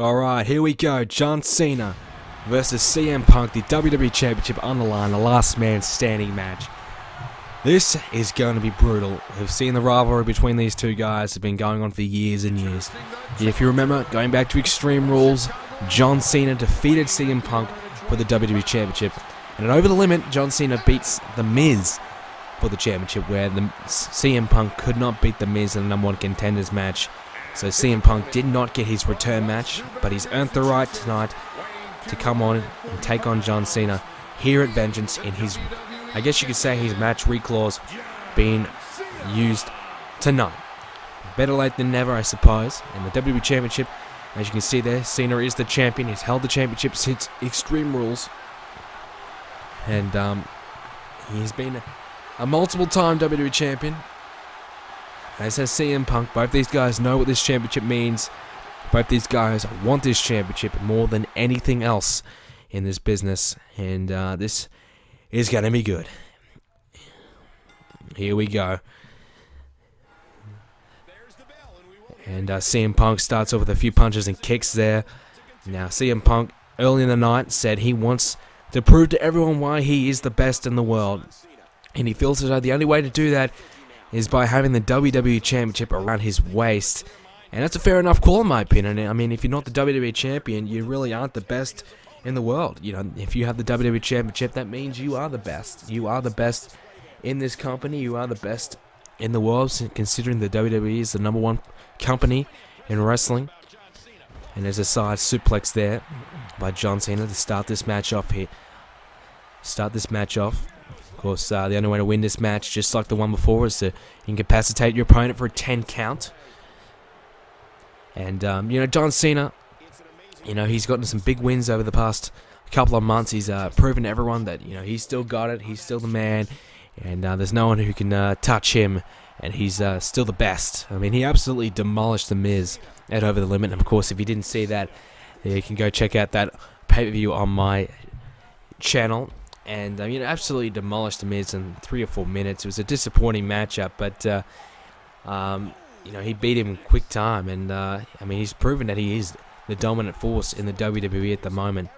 Speaker 1: Alright, here we go. John Cena versus CM Punk, the WWE Championship on the line, the last man standing match. This is going to be brutal. We've seen the rivalry between these two guys have been going on for years and years. If you remember, going back to Extreme Rules, John Cena defeated CM Punk for the WWE Championship. And over the limit, John Cena beats The Miz for the championship, where the CM Punk could not beat The Miz in the #1 contenders match. So CM Punk did not get his return match, but he's earned the right tonight to come on and take on John Cena here at Vengeance in his, I guess you could say, his match reclause being used tonight. Better late than never, I suppose. And the WWE Championship, as you can see there, Cena is the champion. He's held the championship since Extreme Rules. And he's been a multiple-time WWE champion. As has CM Punk. Both these guys know what this championship means. Both these guys want this championship more than anything else in this business. And this is going to be good. Here we go. And CM Punk starts off with a few punches and kicks there. Now, CM Punk, early in the night, said he wants to prove to everyone why he is the best in the world. And he feels as though the only way to do that is by having the WWE Championship around his waist. And that's a fair enough call, in my opinion. I mean, if you're not the WWE Champion, you really aren't the best in the world. You know, if you have the WWE Championship, that means you are the best. You are the best in this company. You are the best in the world, considering the WWE is the #1 company in wrestling. And there's a side suplex there by John Cena to start this match off here. Of course, the only way to win this match, just like the one before, is to incapacitate your opponent for a 10 count. And, John Cena, he's gotten some big wins over the past couple of months. He's proven to everyone that, he's still got it. He's still the man. And there's no one who can touch him. And he's still the best. I mean, he absolutely demolished The Miz at Over the Limit. And, of course, if you didn't see that, you can go check out that pay-per-view on my channel. And, absolutely demolished The Miz in 3 or 4 minutes. It was a disappointing matchup, but, he beat him in quick time. And, he's proven that he is the dominant force in the WWE at the moment.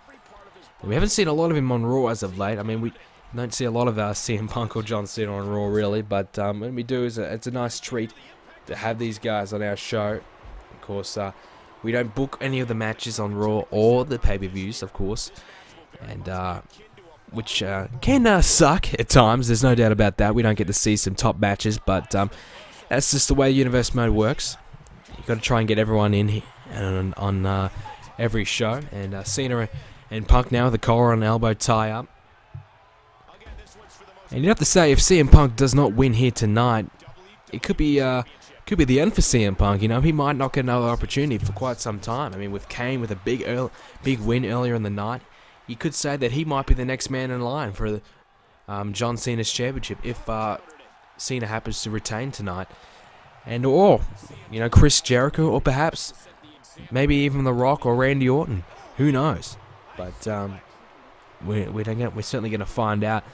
Speaker 1: And we haven't seen a lot of him on Raw as of late. I mean, we don't see a lot of CM Punk or John Cena on Raw, really. But when we do, it's a nice treat to have these guys on our show. Of course, we don't book any of the matches on Raw or the pay-per-views, of course. And, which can suck at times. There's no doubt about that. We don't get to see some top matches, but that's just the way Universe Mode works. You've got to try and get everyone in here on every show. And Cena and Punk now with the collar and elbow tie-up. And you have to say, if CM Punk does not win here tonight, it could be the end for CM Punk. He might not get another opportunity for quite some time. I mean, with Kane with a big win earlier in the night, you could say that he might be the next man in line for John Cena's championship if Cena happens to retain tonight. And or Chris Jericho, or perhaps maybe even The Rock or Randy Orton. Who knows? But we're certainly going to find out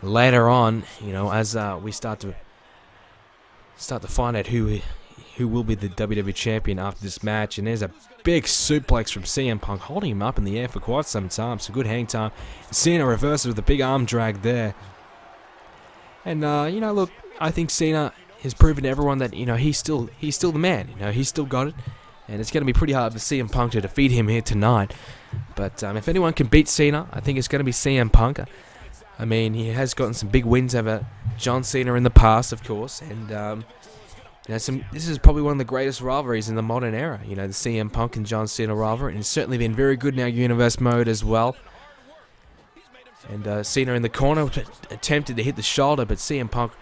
Speaker 1: later on. As we start to find out who will be the WWE Champion after this match. And there's a big suplex from CM Punk, holding him up in the air for quite some time. Some good hang time. Cena reverses with a big arm drag there. And, look, I think Cena has proven to everyone that, he's still the man. He's still got it. And it's going to be pretty hard for CM Punk to defeat him here tonight. But if anyone can beat Cena, I think it's going to be CM Punk. I mean, he has gotten some big wins over John Cena in the past, of course. And, this is probably one of the greatest rivalries in the modern era. The CM Punk and John Cena rivalry. And it's certainly been very good in our Universe Mode as well. And Cena in the corner attempted to hit the shoulder, but CM Punk,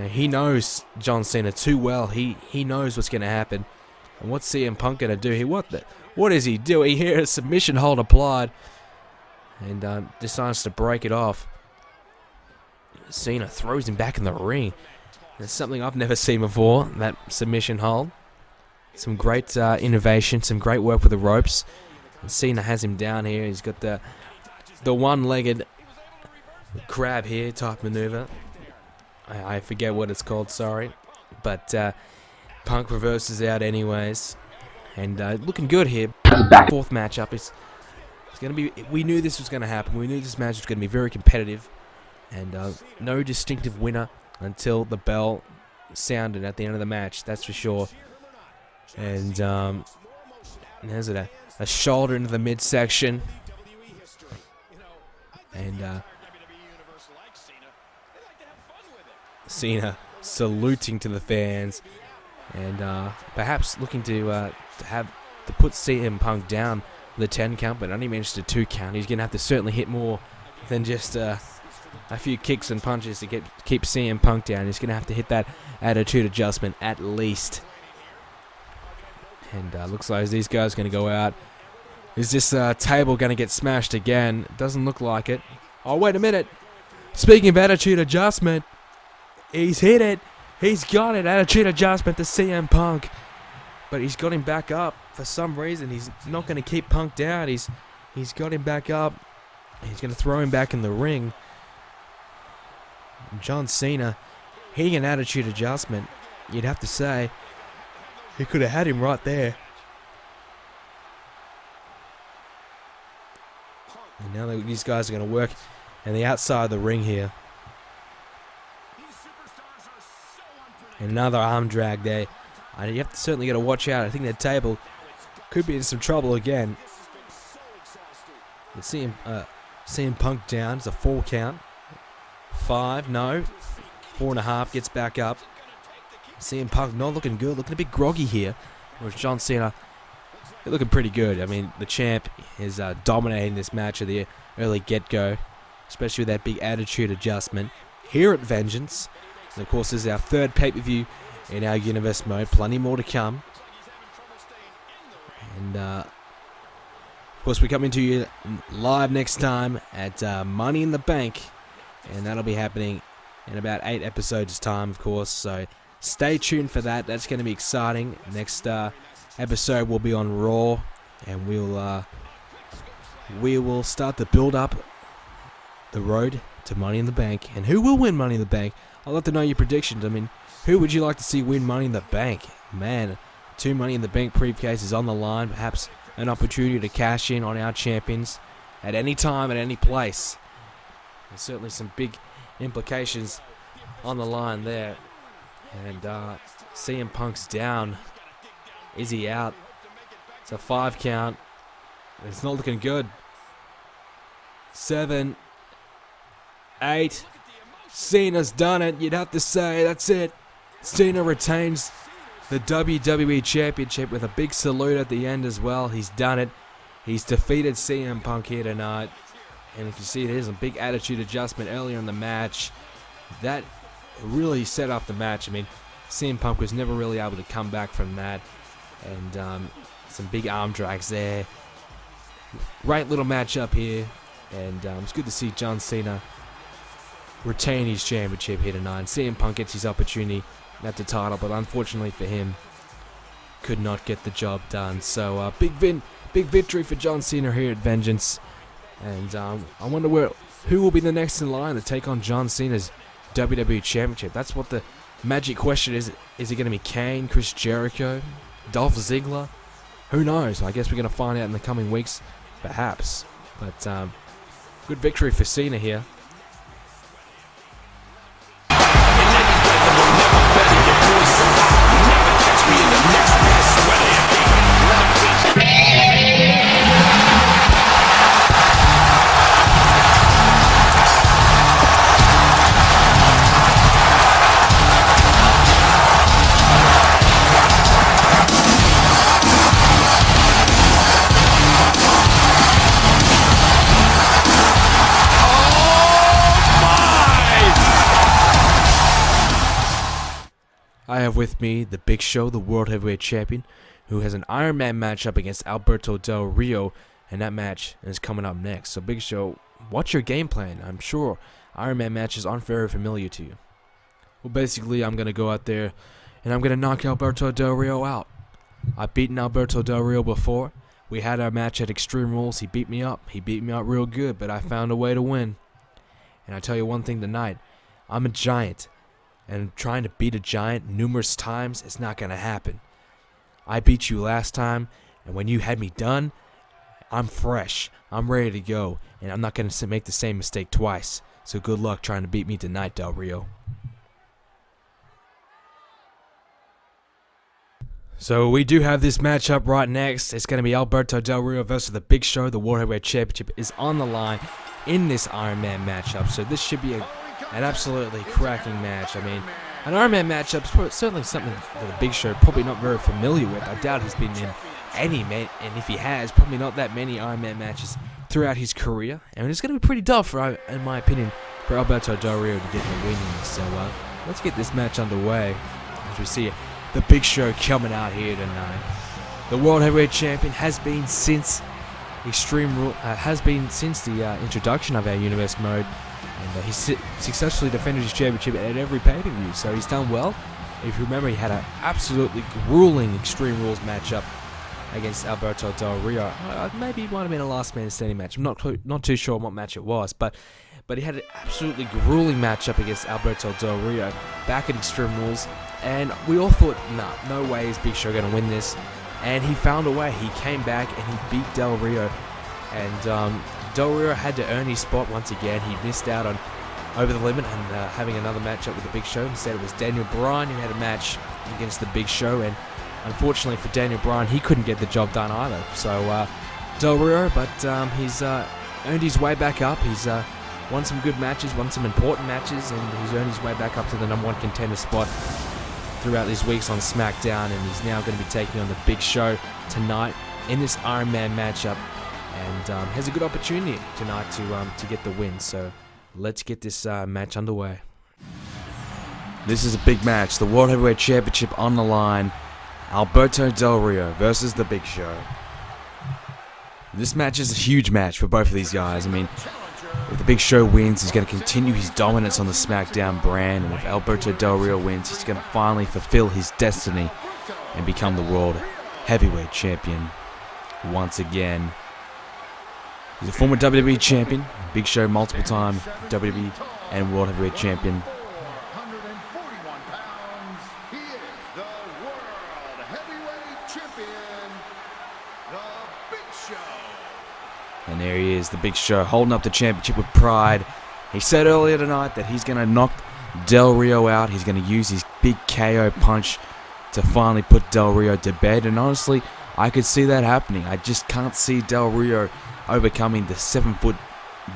Speaker 1: he knows John Cena too well. He knows what's going to happen. And what's CM Punk going to do here? What is he doing here? A submission hold applied. And decides to break it off. Cena throws him back in the ring. It's something I've never seen before, that submission hold. Some great innovation, some great work with the ropes. And Cena has him down here. He's got the one-legged crab here type maneuver. I forget what it's called, sorry. But Punk reverses out anyways. And looking good here. Fourth matchup is going to be. We knew this was going to happen. We knew this match was going to be very competitive. And no distinctive winner until the bell sounded at the end of the match, that's for sure. And there's a shoulder into the midsection. And Cena saluting to the fans. and perhaps looking to put CM Punk down with a 10 count, but only managed a 2 count. He's going to have to certainly hit more than just a few kicks and punches to keep CM Punk down. He's going to have to hit that attitude adjustment at least. And looks like these guys are going to go out. Is this table going to get smashed again? Doesn't look like it. Oh, wait a minute. Speaking of attitude adjustment, he's hit it. He's got it. Attitude adjustment to CM Punk. But he's got him back up. For some reason, he's not going to keep Punk down. He's got him back up. He's going to throw him back in the ring. John Cena hitting an attitude adjustment. You'd have to say he could have had him right there. And now these guys are going to work on the outside of the ring here. And another arm drag there. You have to certainly got to watch out. I think that table could be in some trouble again. Let's see him Punk down. It's a 4 count. 5, no. 4.5, gets back up. CM Punk not looking good, looking a bit groggy here. Whereas John Cena looking pretty good. I mean, the champ is dominating this match at the early get-go, especially with that big attitude adjustment. Here at Vengeance, and of course, this is our 3rd pay-per-view in our universe mode. Plenty more to come. And of course, we're coming to you live next time at Money in the Bank, and that'll be happening in about 8 episodes' time, of course. So stay tuned for that. That's going to be exciting. Next episode will be on Raw, and we will start to build up the road to Money in the Bank. And who will win Money in the Bank? I'd love to know your predictions. I mean, who would you like to see win Money in the Bank? Man, 2 Money in the Bank briefcases on the line. Perhaps an opportunity to cash in on our champions at any time, at any place. There's certainly some big implications on the line there. And CM Punk's down. Is he out? It's a 5 count. It's not looking good. 7, 8. Cena's done it. You'd have to say that's it. Cena retains the WWE Championship with a big salute at the end as well. He's done it. He's defeated CM Punk here tonight. And if you see, there's a big attitude adjustment earlier in the match. That really set up the match. I mean, CM Punk was never really able to come back from that. And some big arm drags there. Great little matchup here. And it's good to see John Cena retain his championship here tonight. CM Punk gets his opportunity at the title, but unfortunately for him, could not get the job done. So big victory for John Cena here at Vengeance. And I wonder who will be the next in line to take on John Cena's WWE Championship. That's what the magic question is. Is it going to be Kane, Chris Jericho, Dolph Ziggler? Who knows? I guess we're going to find out in the coming weeks, perhaps. But good victory for Cena here. I have with me the Big Show, the World Heavyweight Champion, who has an Iron Man matchup against Alberto Del Rio, and that match is coming up next. So Big Show, what's your game plan? I'm sure Iron Man matches aren't very familiar to you. Well, basically, I'm going to go out there, and I'm going to knock Alberto Del Rio out. I've beaten Alberto Del Rio before. We had our match at Extreme Rules. He beat me up. He beat me up real good, but I found a way to win. And I tell you one thing tonight, I'm a giant. And trying to beat a giant numerous times is not going to happen. I beat you last time, and when you had me done, I'm fresh. I'm ready to go, and I'm not going to make the same mistake twice. So good luck trying to beat me tonight, Del Rio. So we do have this matchup right next. It's going to be Alberto Del Rio versus the Big Show. The World Heavyweight Championship is on the line in this Iron Man matchup. So this should be an absolutely cracking match. I mean, An Iron Man matchup is certainly something that the Big Show probably not very familiar with. I doubt he's been in any, and if he has, probably not that many Iron Man matches throughout his career. And it's going to be pretty tough, in my opinion, for Alberto Del Rio to get the win in. So let's get this match underway as we see the Big Show coming out here tonight. The World Heavyweight Champion has been since the introduction of our Universe mode. And he's successfully defended his championship at every pay-per-view, so he's done well. If you remember, he had an absolutely grueling Extreme Rules matchup against Alberto Del Rio. Maybe it might have been a last man standing match. I'm not too sure what match it was, but he had an absolutely grueling matchup against Alberto Del Rio back at Extreme Rules, and we all thought, no way is Big Show going to win this. And he found a way. He came back and he beat Del Rio, and Del Rio had to earn his spot once again. He missed out on Over the Limit and having another matchup with the Big Show. Instead, it was Daniel Bryan who had a match against the Big Show, and unfortunately for Daniel Bryan, he couldn't get the job done either. So Del Rio, but he's earned his way back up. He's won some good matches, won some important matches, and he's earned his way back up to the #1 contender spot throughout these weeks on SmackDown, and he's now going to be taking on the Big Show tonight in this Iron Man matchup. And has a good opportunity tonight to get the win. So let's get this match underway. This is a big match. The World Heavyweight Championship on the line. Alberto Del Rio versus the Big Show. This match is a huge match for both of these guys. I mean, if the Big Show wins, he's going to continue his dominance on the SmackDown brand. And if Alberto Del Rio wins, he's going to finally fulfill his destiny and become the World Heavyweight Champion once again. He's a former WWE Champion, Big Show multiple time WWE and World Heavyweight Champion.
Speaker 2: 141 pounds, he is the World Heavyweight Champion, the Big Show.
Speaker 1: And there he is, the Big Show, holding up the championship with pride. He said earlier tonight that he's going to knock Del Rio out. He's going to use his big KO punch to finally put Del Rio to bed. And honestly, I could see that happening. I just can't see Del Rio overcoming the 7-foot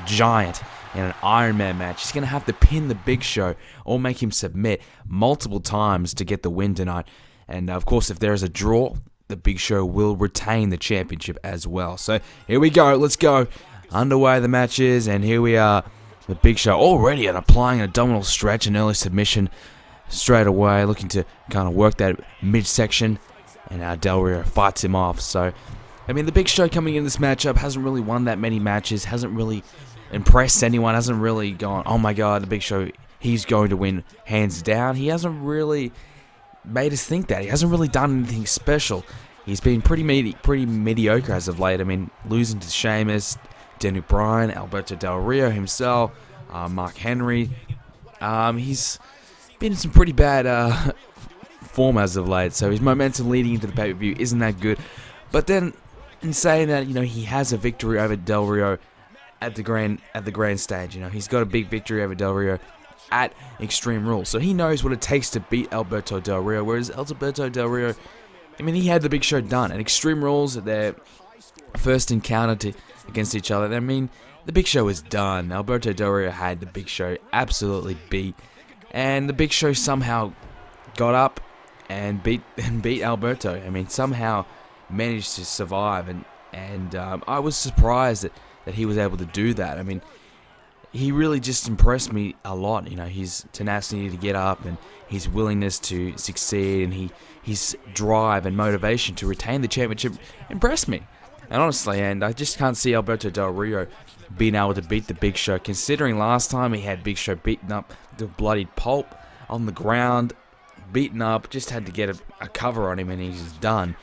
Speaker 1: giant in an Iron Man match. He's going to have to pin the Big Show or make him submit multiple times to get the win tonight. And of course, if there is a draw, the Big Show will retain the championship as well. So here we go. Let's go. Underway the match is, and here we are. The Big Show already applying an abdominal stretch and early submission straight away, looking to kind of work that midsection. And Del Rio fights him off. So, I mean, the Big Show coming in this matchup hasn't really won that many matches, hasn't really impressed anyone, hasn't really gone, oh my god, the Big Show, he's going to win hands down. He hasn't really made us think that. He hasn't really done anything special. He's been pretty mediocre as of late. I mean, losing to Sheamus, Daniel Bryan, Alberto Del Rio himself, Mark Henry. He's been in some pretty bad form as of late, so his momentum leading into the pay-per-view isn't that good. But then, in saying that, you know, he has a victory over Del Rio at the grand stage. You know, he's got a big victory over Del Rio at Extreme Rules, so he knows what it takes to beat Alberto Del Rio. Whereas Alberto Del Rio, I mean, he had the Big Show done at Extreme Rules at their first encounter against each other. I mean, the Big Show is done. Alberto Del Rio had the Big Show absolutely beat, and the Big Show somehow got up and beat Alberto. I mean, somehow managed to survive, and I was surprised that he was able to do that. I mean, he really just impressed me a lot. You know, his tenacity to get up and his willingness to succeed, and his drive and motivation to retain the championship impressed me. And honestly, and I just can't see Alberto Del Rio being able to beat the Big Show, considering last time he had Big Show beaten up to bloodied pulp on the ground, beaten up, just had to get a cover on him, and he's done,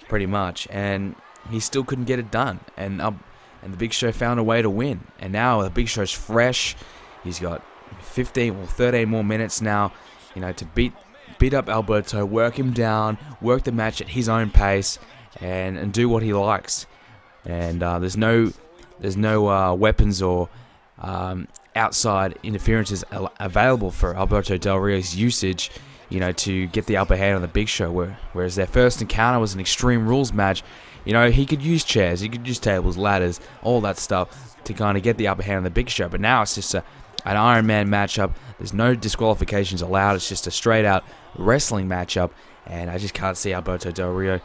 Speaker 1: pretty much. And he still couldn't get it done. And the Big Show found a way to win. And now the Big Show's fresh. He's got 13 more minutes now, you know, to beat up Alberto, work him down, work the match at his own pace, and do what he likes. And there's no weapons or outside interferences available for Alberto Del Rio's usage, you know, to get the upper hand on the Big Show. Whereas their first encounter was an Extreme Rules match. You know, he could use chairs, he could use tables, ladders, all that stuff to kind of get the upper hand on the Big Show. But now it's just a an Iron Man matchup. There's no disqualifications allowed. It's just a straight-out wrestling matchup. And I just can't see Alberto Del Rio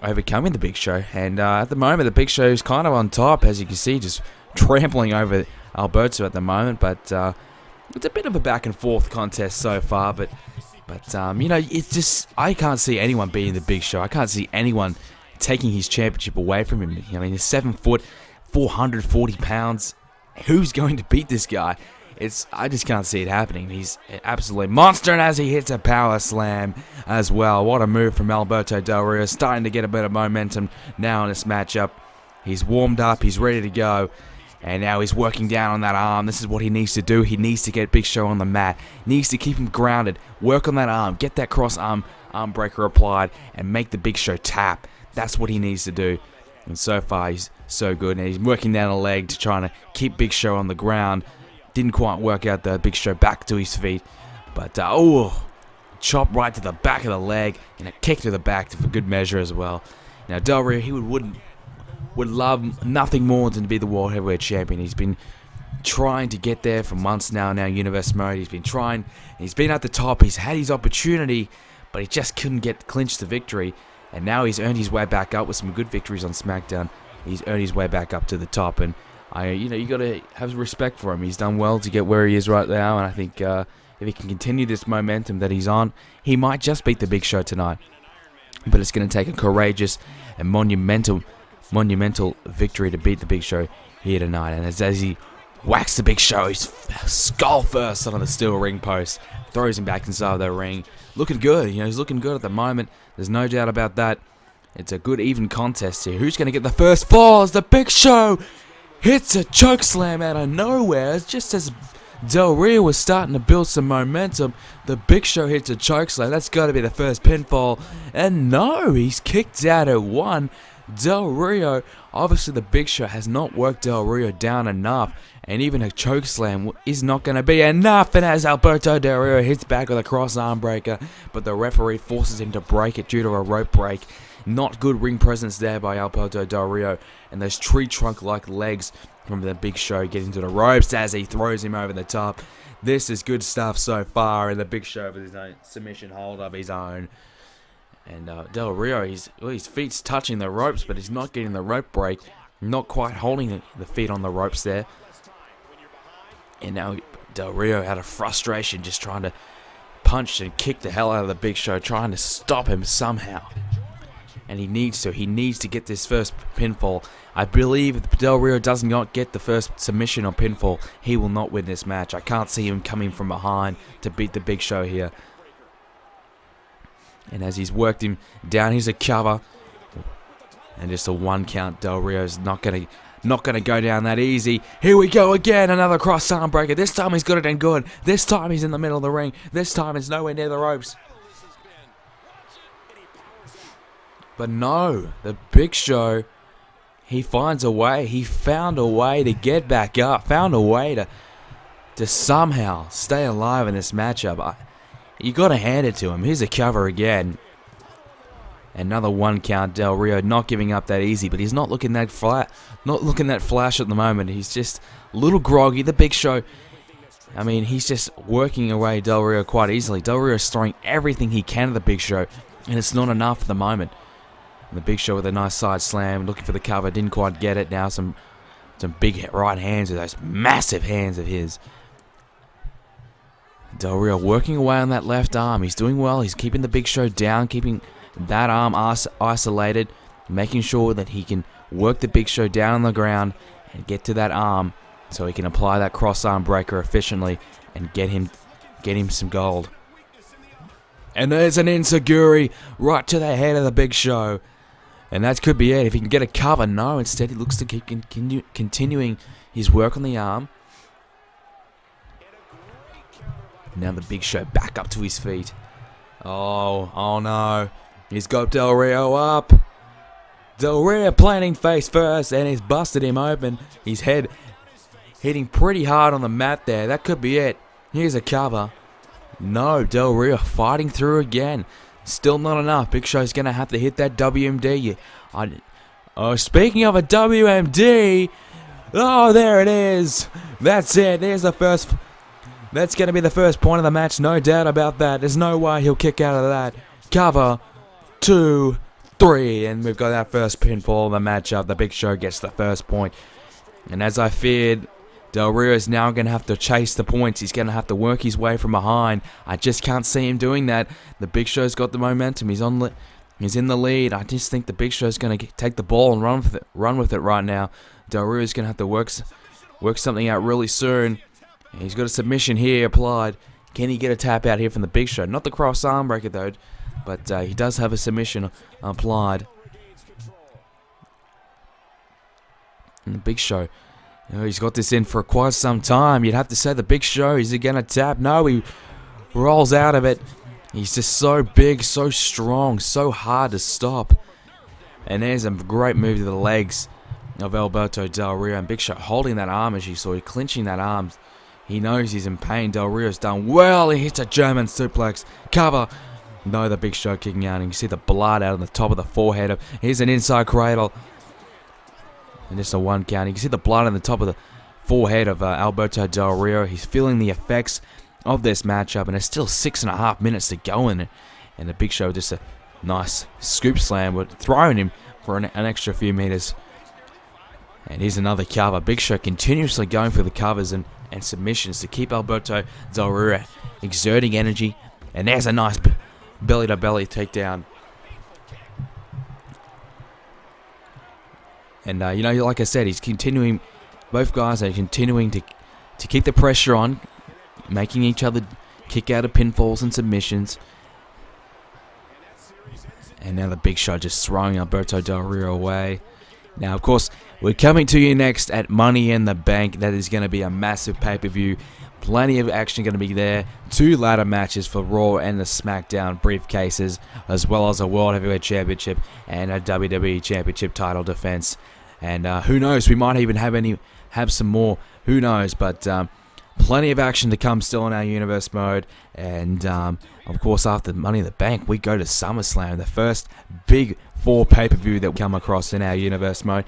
Speaker 1: overcoming the Big Show. And at the moment, the Big Show is kind of on top, as you can see, just trampling over Alberto at the moment. But it's a bit of a back-and-forth contest so far. But you know, it's just, I can't see anyone beating the Big Show. I can't see anyone taking his championship away from him. I mean, he's 7 foot, 440 pounds. Who's going to beat this guy? I just can't see it happening. He's an absolute monster, and as he hits a power slam as well. What a move from Alberto Del Rio. Starting to get a bit of momentum now in this matchup. He's warmed up. He's ready to go. And now he's working down on that arm. This is what he needs to do. He needs to get Big Show on the mat. Needs to keep him grounded. Work on that arm. Get that cross arm breaker applied. And make the Big Show tap. That's what he needs to do. And so far, he's so good. And he's working down a leg to try to keep Big Show on the ground. Didn't quite work out the Big Show back to his feet. But, chop right to the back of the leg. And a kick to the back for good measure as well. Now, Del Rio, he would love nothing more than to be the World Heavyweight Champion. He's been trying to get there for months now, Universe Mode. He's been trying. He's been at the top. He's had his opportunity, but he just couldn't clinch the victory. And now he's earned his way back up with some good victories on SmackDown. He's earned his way back up to the top. And, you got to have respect for him. He's done well to get where he is right now. And I think if he can continue this momentum that he's on, he might just beat the Big Show tonight. But it's going to take a courageous and monumental victory to beat the Big Show here tonight. And as he whacks the Big Show, he's skull first on the steel ring post, throws him back inside the ring. Looking good, he's looking good at the moment. There's no doubt about that. It's a good even contest here. Who's going to get the first fall as the Big Show hits a choke slam out of nowhere? Just as Del Rio was starting to build some momentum, the Big Show hits a choke slam. That's got to be the first pinfall. And no, he's kicked out at 1. Del Rio, obviously the Big Show has not worked Del Rio down enough, and even a choke slam is not going to be enough. And as Alberto Del Rio hits back with a cross arm breaker, but the referee forces him to break it due to a rope break. Not good ring presence there by Alberto Del Rio, and those tree trunk like legs from the Big Show getting to the ropes as he throws him over the top. This is good stuff so far, and the Big Show with his own submission hold of his own. And Del Rio, his feet's touching the ropes, but he's not getting the rope break. Not quite holding the feet on the ropes there. And now Del Rio, out of frustration, just trying to punch and kick the hell out of the Big Show, trying to stop him somehow. And he needs to get this first pinfall. I believe if Del Rio does not get the first submission or pinfall, he will not win this match. I can't see him coming from behind to beat the Big Show here. And as he's worked him down, here's a cover. And just a 1 count. Del Rio's not gonna go down that easy. Here we go again, another cross arm breaker. This time he's got it in good. This time he's in the middle of the ring. This time it's nowhere near the ropes. But no, the Big Show, he finds a way. He found a way to get back up. Found a way to somehow stay alive in this matchup. You got to hand it to him. Here's a cover again. Another 1 count. Del Rio not giving up that easy, but he's not looking that flash at the moment. He's just a little groggy. The Big Show, I mean, he's just working away Del Rio quite easily. Del Rio's throwing everything he can at the Big Show, and it's not enough at the moment. And the Big Show with a nice side slam, looking for the cover, didn't quite get it. Now some big right hands with those massive hands of his. Del Rio working away on that left arm. He's doing well. He's keeping the Big Show down, keeping that arm isolated, making sure that he can work the Big Show down on the ground and get to that arm so he can apply that cross arm breaker efficiently and get him some gold. And there's an enziguri right to the head of the Big Show. And that could be it. If he can get a cover, no. Instead, he looks to keep continuing his work on the arm. Now the Big Show back up to his feet. Oh no. He's got Del Rio up. Del Rio planting face first, and he's busted him open. His head hitting pretty hard on the mat there. That could be it. Here's a cover. No, Del Rio fighting through again. Still not enough. Big Show's going to have to hit that WMD. Speaking of a WMD. Oh, there it is. That's it. There's the first That's going to be the first point of the match, no doubt about that. There's no way he'll kick out of that. Cover, 2, 3, and we've got our first pinfall of the matchup. The Big Show gets the first point. And as I feared, Del Rio is now going to have to chase the points. He's going to have to work his way from behind. I just can't see him doing that. The Big Show's got the momentum. He's in the lead. I just think the Big Show's going to take the ball and run with it right now. Del Rio's going to have to work something out really soon. He's got a submission here applied. Can he get a tap out here from the Big Show? Not the cross arm breaker though, but he does have a submission applied. And the Big Show, he's got this in for quite some time. You'd have to say the Big Show, is he going to tap? No, he rolls out of it. He's just so big, so strong, so hard to stop. And there's a great move to the legs of Alberto Del Rio. And Big Show holding that arm, as you saw, clinching that arm. He knows he's in pain. Del Rio's done well. He hits a German suplex. Cover. No, the Big Show kicking out. And you can see the blood out on the top of the forehead. Here's an inside cradle. And just a 1 count. You can see the blood on the top of the forehead of Alberto Del Rio. He's feeling the effects of this matchup. And there's still 6.5 minutes to go in it. And the Big Show just a nice scoop slam. But throwing him for an extra few meters. And here's another cover. Big Show continuously going for the covers and submissions to keep Alberto Del Rio exerting energy. And there's a nice belly-to-belly takedown. And, like I said, he's continuing, both guys are continuing to keep the pressure on, making each other kick out of pinfalls and submissions. And now the Big Show just throwing Alberto Del Rio away. Now, of course, we're coming to you next at Money in the Bank. That is going to be a massive pay-per-view. Plenty of action going to be there. 2 ladder matches for Raw and the SmackDown briefcases, as well as a World Heavyweight Championship and a WWE Championship title defense. And who knows, we might even have some more. Who knows? But plenty of action to come still in our Universe mode. And of course, after Money in the Bank, we go to SummerSlam, the first big 4 pay-per-view that we come across in our Universe mode.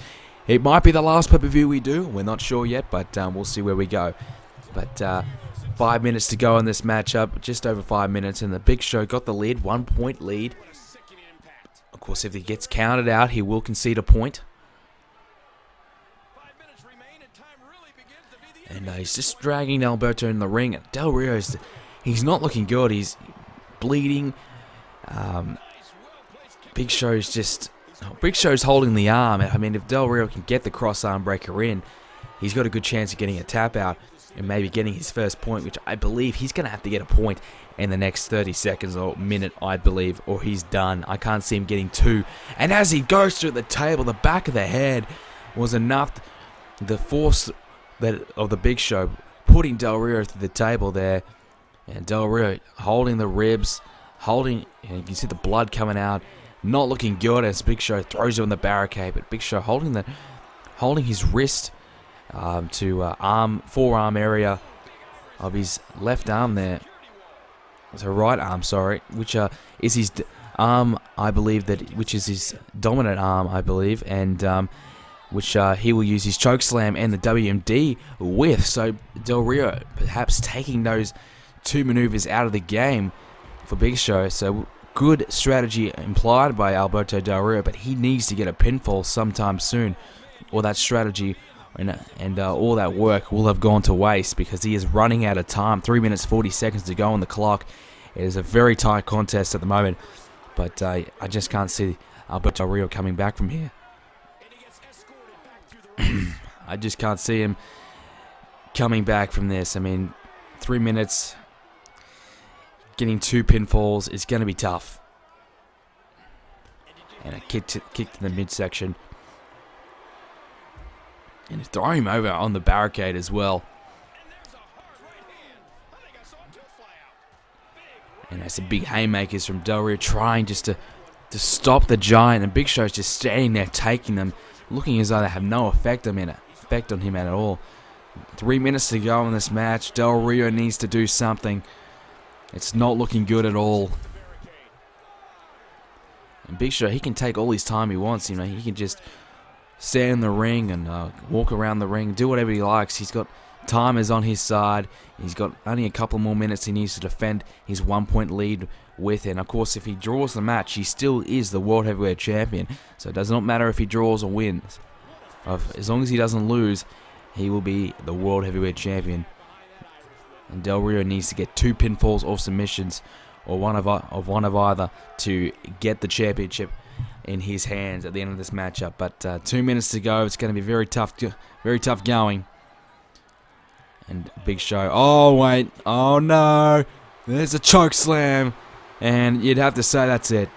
Speaker 1: It might be the last pay-per-view we do. We're not sure yet, but we'll see where we go. But 5 minutes to go in this matchup, just over 5 minutes, and the Big Show got the lead, 1 point lead. Of course, if he gets counted out, he will concede a point. And he's just dragging Alberto in the ring. Del Rio, he's not looking good. He's bleeding. Big Show's holding the arm. I mean, if Del Rio can get the cross arm breaker in, he's got a good chance of getting a tap out and maybe getting his first point, which I believe he's going to have to get a point in the next 30 seconds or minute, I believe, or he's done. I can't see him getting 2. And as he goes through the table, the back of the head was enough. The force of the Big Show putting Del Rio through the table there. And Del Rio holding the ribs, and you can see the blood coming out. Not looking good as Big Show throws him on the barricade, but Big Show holding his wrist to forearm area of his left arm there. It's a right arm, sorry, which is his arm, I believe, which is his dominant arm, I believe, and which he will use his choke slam and the WMD with. So Del Rio perhaps taking those 2 maneuvers out of the game for Big Show. So good strategy implied by Alberto Del Rio, but he needs to get a pinfall sometime soon, or that strategy and all that work will have gone to waste because he is running out of time. 3 minutes 40 seconds to go on the clock. It is a very tight contest at the moment, but I just can't see Alberto Del Rio coming back from here. I just can't see him coming back from this. I mean, 3 minutes, getting 2 pinfalls is going to be tough. And a kick to the midsection. And throwing him over on the barricade as well. And that's some big haymakers from Del Rio trying just to stop the Giant. And Big Show's just standing there taking them, looking as though they have no effect on him at all. 3 minutes to go in this match. Del Rio needs to do something. It's not looking good at all. And Big Show, he can take all his time he wants. He can just stand in the ring and walk around the ring, do whatever he likes. He's got Time is on his side. He's got only a couple more minutes he needs to defend his 1-point lead with. And of course, if he draws the match, he still is the World Heavyweight Champion. So it does not matter if he draws or wins. As long as he doesn't lose, he will be the World Heavyweight Champion. And Del Rio needs to get 2 pinfalls or submissions, or one of either, to get the championship in his hands at the end of this matchup. But 2 minutes to go. It's going to be very tough going. And Big Show. Oh wait. Oh no. There's a choke slam, and you'd have to say that's it.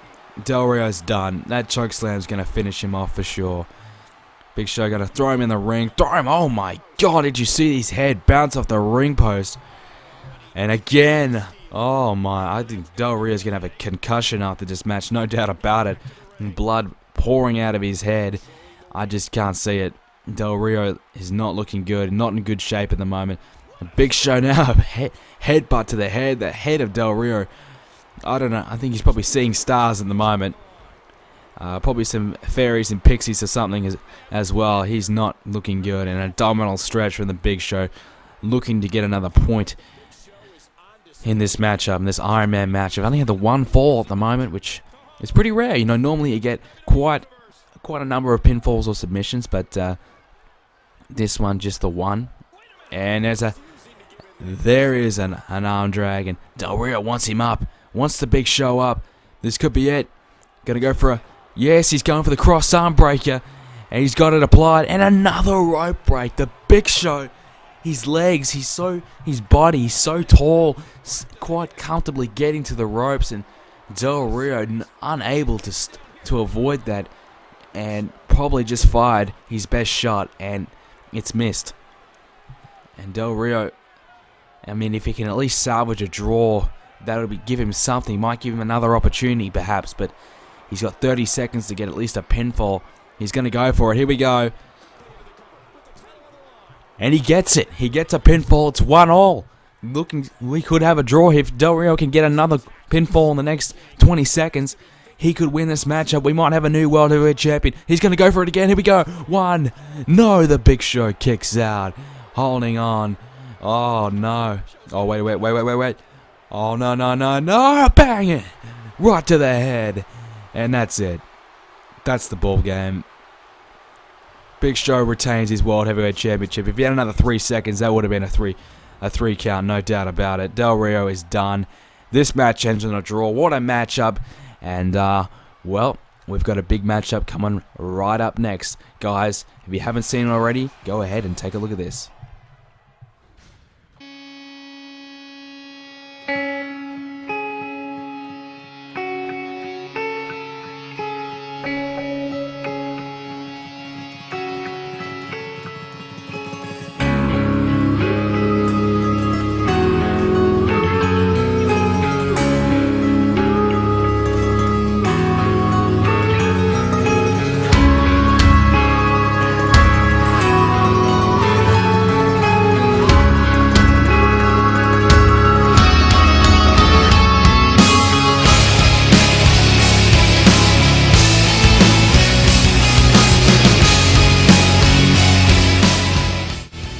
Speaker 1: Del Rio's done. That choke slam's going to finish him off for sure. Big Show going to throw him in the ring. Throw him. Oh my God. Did you see his head bounce off the ring post? And again. Oh my. I think Del Rio's going to have a concussion after this match. No doubt about it. And blood pouring out of his head. I just can't see it. Del Rio is not looking good. Not in good shape at the moment. A Big Show now. Headbutt to the head of Del Rio. I don't know. I think he's probably seeing stars at the moment. Probably some fairies and pixies or something as well. He's not looking good. And an abdominal stretch from the Big Show, looking to get another point in this matchup, in this Iron Man match. I've only had the 1 fall at the moment, which is pretty rare. You know, normally you get quite a number of pinfalls or submissions, but this one just the 1. And there is an arm drag, and Del Rio wants him up, wants the Big Show up. This could be it. Gonna go for a, yes, he's going for the cross arm breaker, and he's got it applied, and another rope break. The Big Show, his legs, his body, he's so tall, quite comfortably getting to the ropes, and Del Rio unable to avoid that, and probably just fired his best shot, and it's missed. And Del Rio, I mean, if he can at least salvage a draw, that'll give him something. Might give him another opportunity, perhaps, but he's got 30 seconds to get at least a pinfall. He's going to go for it. Here we go. And he gets it. He gets a pinfall. It's 1-1. We could have a draw if Del Rio can get another pinfall in the next 20 seconds. He could win this matchup. We might have a new World Heavyweight Champion. He's going to go for it again. Here we go. 1. No, the Big Show kicks out. Holding on. Oh, no. Oh, wait. Oh, no. Bang it. Right to the head. And that's it. That's the ball game. Big Show retains his World Heavyweight Championship. If he had another 3 seconds, that would have been a three count, no doubt about it. Del Rio is done. This match ends in a draw. What a matchup. And, well, we've got a big matchup coming right up next. Guys, if you haven't seen it already, go ahead and take a look at this.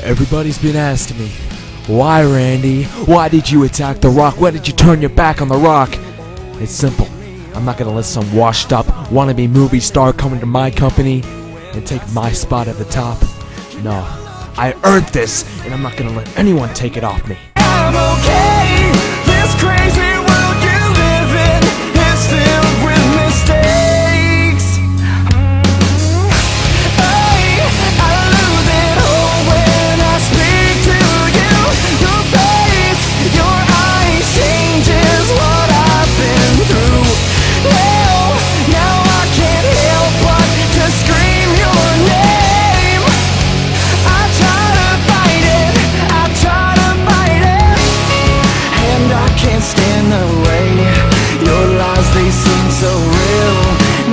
Speaker 1: Everybody's been asking me, why Randy? Why did you attack The Rock? Why did you turn your back on The Rock? It's simple. I'm not gonna let some washed up wannabe movie star come into my company and take my spot at the top. No, I earned this, and I'm not gonna let anyone take it off me.
Speaker 3: I'm okay. This crazy world you live in is filled with mistakes. I lose it all when I speak to you. Your face, your eyes changes what I've been through. Hell, now I can't help but to scream your name. I try to fight it, and I can't stand the way your lies, they seem so real.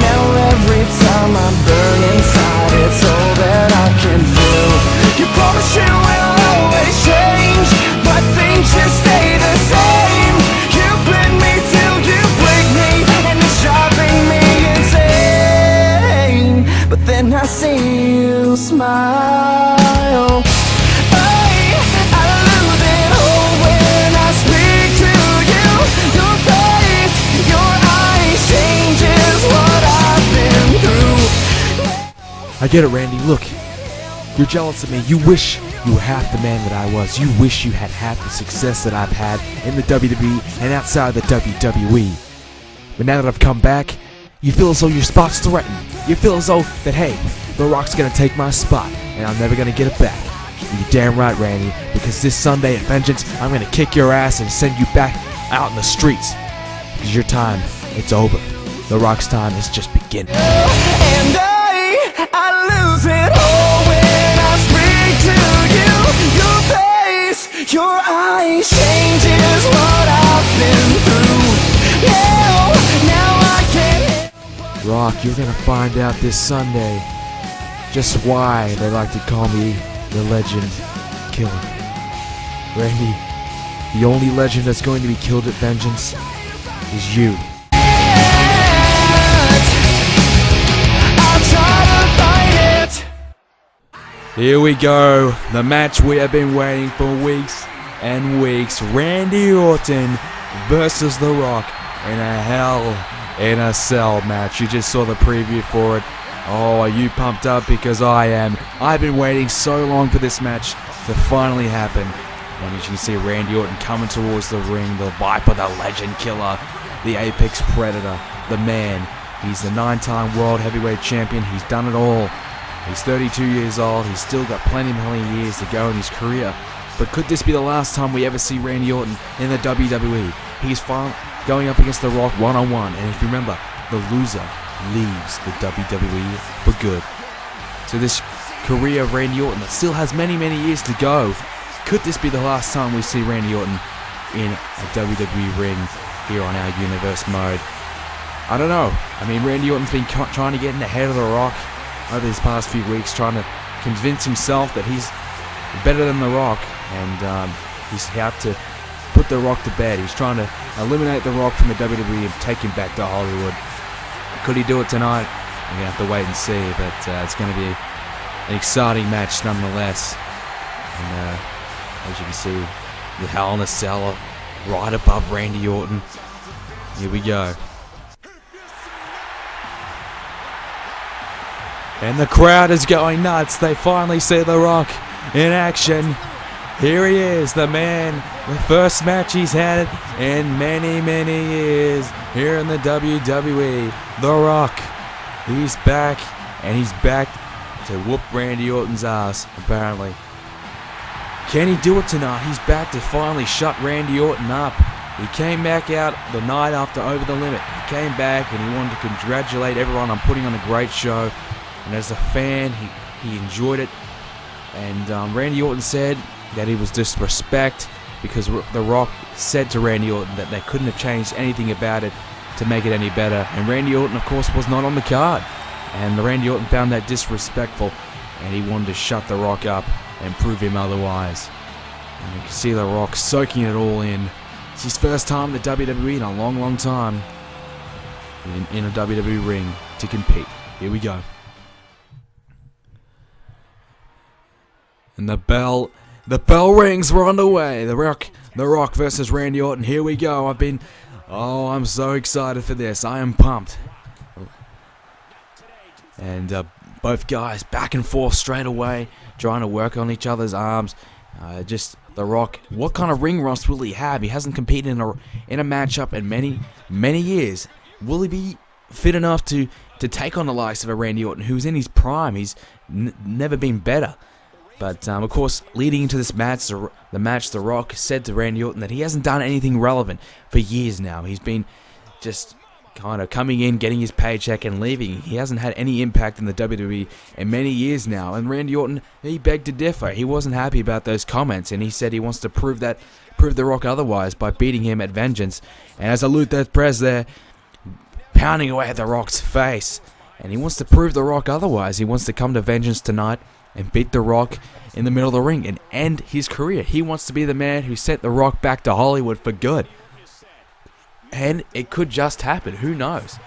Speaker 3: Now every time I burn inside, it's all that I can feel. You promise you will always change, but things just stay the same. You blend me till you break me, and it's driving me insane. But then I see you smile.
Speaker 1: I get it, Randy. Look, you're jealous of me. You wish you were half the man that I was. You wish you had half the success that I've had in the WWE and outside the WWE. But now that I've come back, you feel as though your spot's threatened. You feel as though that, hey, The Rock's gonna take my spot, and I'm never gonna get it back. And you're damn right, Randy, because this Sunday at Vengeance, I'm gonna kick your ass and send you back out in the streets. Because your time, it's over. The Rock's time is just beginning.
Speaker 3: And I lose it all when I speak to you. Your face, your eyes changes what I've been through. Yeah, now I can't.
Speaker 1: Rock, you're gonna find out this Sunday just why they like to call me the Legend Killer. Randy, the only legend that's going to be killed at Vengeance is you. Here we go, the match we have been waiting for weeks and weeks. Randy Orton versus The Rock in a Hell in a Cell match. You just saw the preview for it. Oh, are you pumped up? Because I am. I've been waiting so long for this match to finally happen. And as you can see, Randy Orton coming towards the ring, the Viper, the Legend Killer, the Apex Predator, the man. He's the 9-time World Heavyweight Champion. He's done it all. He's 32 years old. He's still got plenty of years to go in his career. But could this be the last time we ever see Randy Orton in the WWE? He's going up against The Rock one-on-one. And if you remember, the loser leaves the WWE for good. So this career of Randy Orton that still has many, many years to go. Could this be the last time we see Randy Orton in a WWE ring here on our universe mode? I don't know. I mean, Randy Orton's been trying to get in the head of The Rock over these past few weeks, trying to convince himself that he's better than The Rock, and he's out to put The Rock to bed. He's trying to eliminate The Rock from the WWE and take him back to Hollywood. Could he do it tonight? We're going to have to wait and see, but it's going to be an exciting match nonetheless. And as you can see, the Hell in a Cell right above Randy Orton. Here we go. And the crowd is going nuts. They finally see The Rock in action. Here he is, the man, the first match he's had in many, many years here in the WWE. The Rock, he's back, and he's back to whoop Randy Orton's ass, apparently. Can he do it tonight? He's back to finally shut Randy Orton up. He came back out the night after Over the Limit. He came back and he wanted to congratulate everyone on putting on a great show. And as a fan, he enjoyed it. And Randy Orton said that he was disrespect because The Rock said to Randy Orton that they couldn't have changed anything about it to make it any better. And Randy Orton, of course, was not on the card. And Randy Orton found that disrespectful, and he wanted to shut The Rock up and prove him otherwise. And you can see The Rock soaking it all in. It's his first time in the WWE in a long, long time in a WWE ring to compete. Here we go. And the bell rings. We're on the way. The Rock versus Randy Orton. Here we go. I'm so excited for this. I am pumped. And both guys back and forth straight away, trying to work on each other's arms. Just The Rock. What kind of ring rust will he have? He hasn't competed in a matchup in many, many years. Will he be fit enough to take on the likes of a Randy Orton, who's in his prime? He's never been better. But, of course, leading into this match, The Rock said to Randy Orton that he hasn't done anything relevant for years now. He's been just kind of coming in, getting his paycheck, and leaving. He hasn't had any impact in the WWE in many years now. And Randy Orton, he begged to differ. He wasn't happy about those comments, and he said he wants to prove The Rock otherwise by beating him at Vengeance. And as a Luther Press there, pounding away at The Rock's face. And he wants to prove The Rock otherwise. He wants to come to Vengeance tonight and beat The Rock in the middle of the ring and end his career. He wants to be the man who sent The Rock back to Hollywood for good. And it could just happen. Who knows?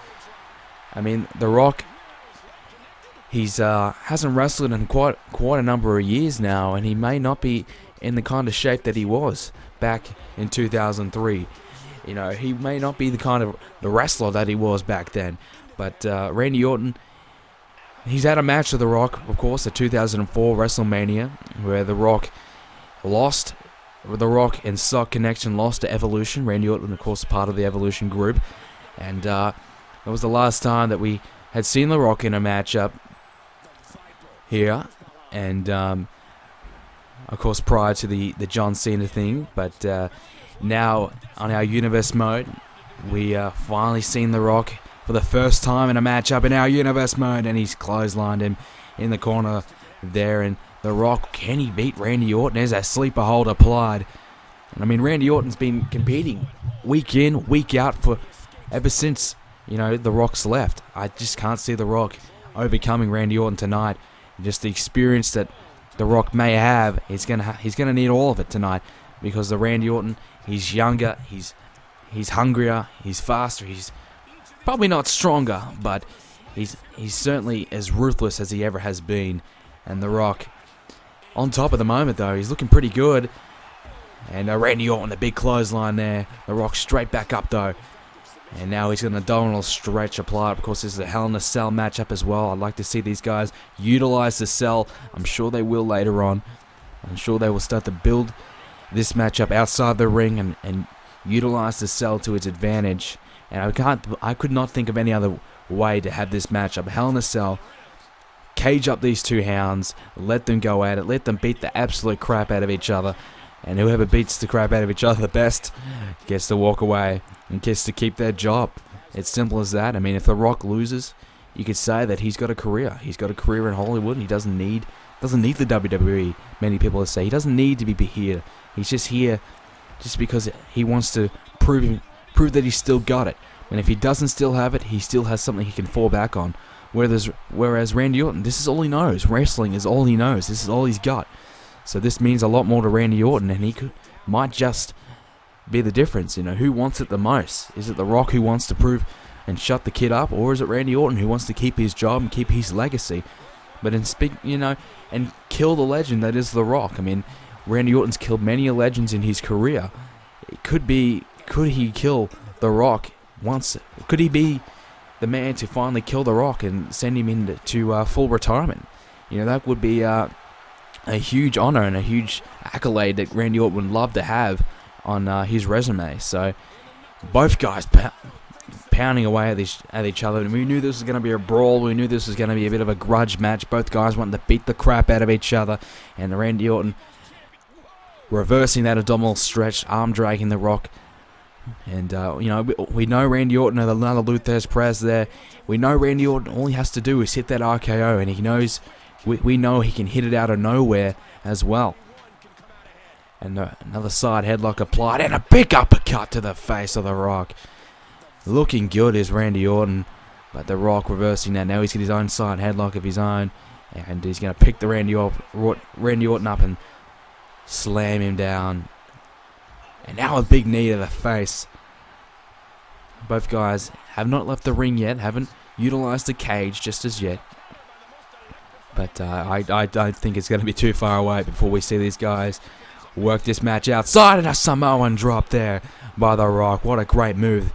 Speaker 1: I mean, The Rock, he's hasn't wrestled in quite a number of years now, and he may not be in the kind of shape that he was back in 2003. You know, he may not be the kind of the wrestler that he was back then. But Randy Orton, he's had a match with The Rock, of course, at 2004 WrestleMania, where The Rock lost. The Rock and Sock Connection lost to Evolution. Randy Orton, of course, part of the Evolution group. And that was the last time that we had seen The Rock in a matchup here. And, of course, prior to the John Cena thing. But now, on our Universe mode, we finally seen The Rock for the first time in a matchup in our Universe mode. And he's clotheslined him in the corner there. And The Rock, can he beat Randy Orton? There's a sleeper hold applied. And I mean, Randy Orton's been competing week in, week out for ever since, The Rock's left. I just can't see The Rock overcoming Randy Orton tonight. Just the experience that The Rock may have, he's gonna need all of it tonight, because the Randy Orton, he's younger, he's hungrier, he's faster, he's probably not stronger, but he's certainly as ruthless as he ever has been. And The Rock, on top of the moment though, he's looking pretty good. And Randy Orton, a big clothesline there. The Rock straight back up though. And now he's got an abdominal stretch applied. Of course, this is a Hell in a Cell matchup as well. I'd like to see these guys utilize the cell. I'm sure they will later on. I'm sure they will start to build this matchup outside the ring and utilize the cell to its advantage. And I could not think of any other way to have this matchup. Hell in a Cell. Cage up these two hounds, let them go at it, let them beat the absolute crap out of each other, and whoever beats the crap out of each other the best gets to walk away and gets to keep their job. It's simple as that. I mean, if The Rock loses, you could say that he's got a career. He's got a career in Hollywood, and he doesn't need the WWE. Many people will say he doesn't need to be here. He's just here just because he wants to prove that he's still got it. And if he doesn't still have it, he still has something he can fall back on. Whereas Randy Orton, this is all he knows. Wrestling is all he knows. This is all he's got. So this means a lot more to Randy Orton, and he might just be the difference. Who wants it the most? Is it The Rock who wants to prove and shut the kid up, or is it Randy Orton who wants to keep his job and keep his legacy? But and kill the legend that is The Rock. I mean, Randy Orton's killed many legends in his career. Could he kill The Rock once? Could he be the man to finally kill The Rock and send him into full retirement? That would be a huge honor and a huge accolade that Randy Orton would love to have on his resume. So both guys pounding away at each other, and we knew this was going to be a brawl. We knew this was going to be a bit of a grudge match. Both guys wanting to beat the crap out of each other, and Randy Orton reversing that abdominal stretch, arm dragging The Rock. And, we know Randy Orton had another Luther's press there. We know Randy Orton, all he has to do is hit that RKO, and he knows, we know he can hit it out of nowhere as well. And another side headlock applied, and a big uppercut to the face of The Rock. Looking good is Randy Orton, but The Rock reversing that. Now he's got his own side headlock of his own, and he's going to pick the Randy Orton up and slam him down. And now a big knee to the face. Both guys have not left the ring yet, haven't utilized the cage just as yet. But I don't think it's going to be too far away before we see these guys work this match outside. And a Samoan drop there by The Rock. What a great move